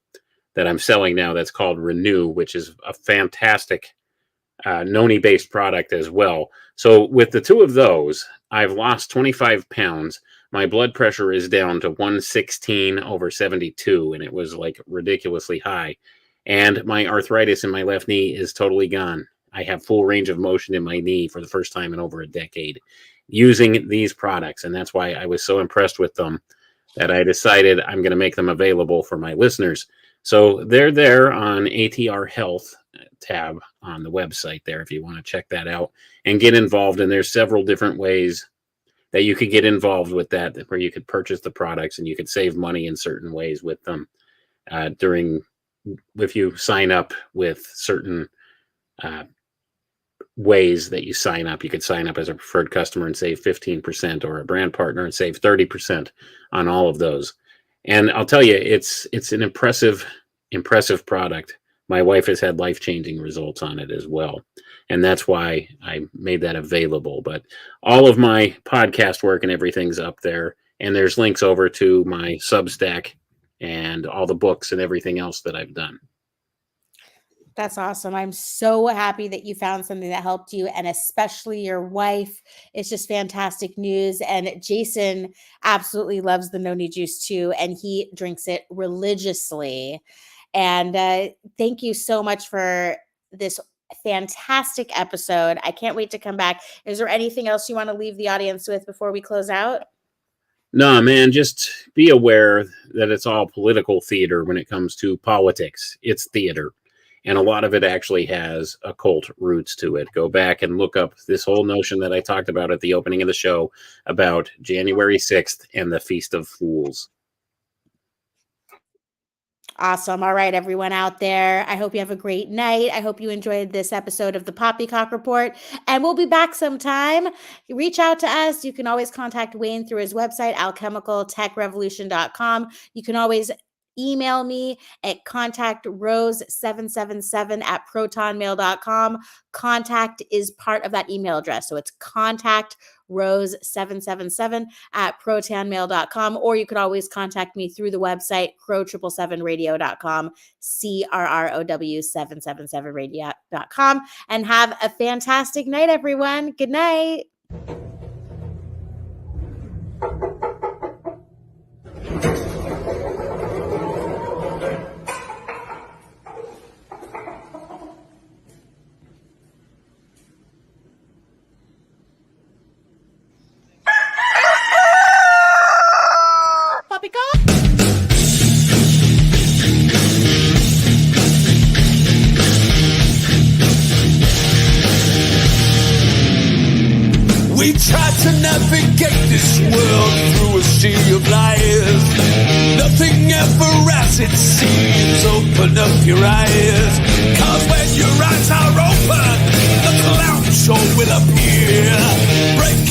that I'm selling now that's called Renew, which is a fantastic noni-based product as well. So with the two of those, I've lost 25 pounds. My blood pressure is down to 116/72, and it was like ridiculously high. And my arthritis in my left knee is totally gone. I have full range of motion in my knee for the first time in over a decade using these products. And that's why I was so impressed with them that I decided I'm going to make them available for my listeners. So they're there on ATR Health tab on the website there if you want to check that out and get involved. And there's several different ways that you could get involved with that, where you could purchase the products and you could save money in certain ways with them if you sign up with certain ways that you sign up. You could sign up as a preferred customer and save 15%, or a brand partner and save 30% on all of those. And I'll tell you, it's an impressive product. My wife has had life-changing results on it as well. And that's why I made that available. But all of my podcast work and everything's up there. And there's links over to my Substack and all the books and everything else that I've done. That's awesome. I'm so happy that you found something that helped you, and especially your wife. It's just fantastic news. And Jason absolutely loves the noni juice too, and he drinks it religiously. And thank you so much for this fantastic episode. I can't wait to come back. Is there anything else you want to leave the audience with before we close out? No, man, just be aware that it's all political theater when it comes to politics. It's theater. And a lot of it actually has occult roots to it. Go back and look up this whole notion that I talked about at the opening of the show about January 6th and the Feast of Fools. Awesome. All right, everyone out there. I hope you have a great night. I hope you enjoyed this episode of the Poppycock Report, and we'll be back sometime. Reach out to us. You can always contact Wayne through his website, alchemicaltechrevolution.com. You can always email me at contactrose777@protonmail.com. Contact is part of that email address. So it's contactrose777@protonmail.com, or you could always contact me through the website, crow777radio.com, CRROW777radio.com, and have a fantastic night, everyone. Good night. Poppycock! We try to navigate this world through a sea of liars. Nothing ever as it seems. Open up your eyes, 'cause when your eyes are open, the clown show will appear. Break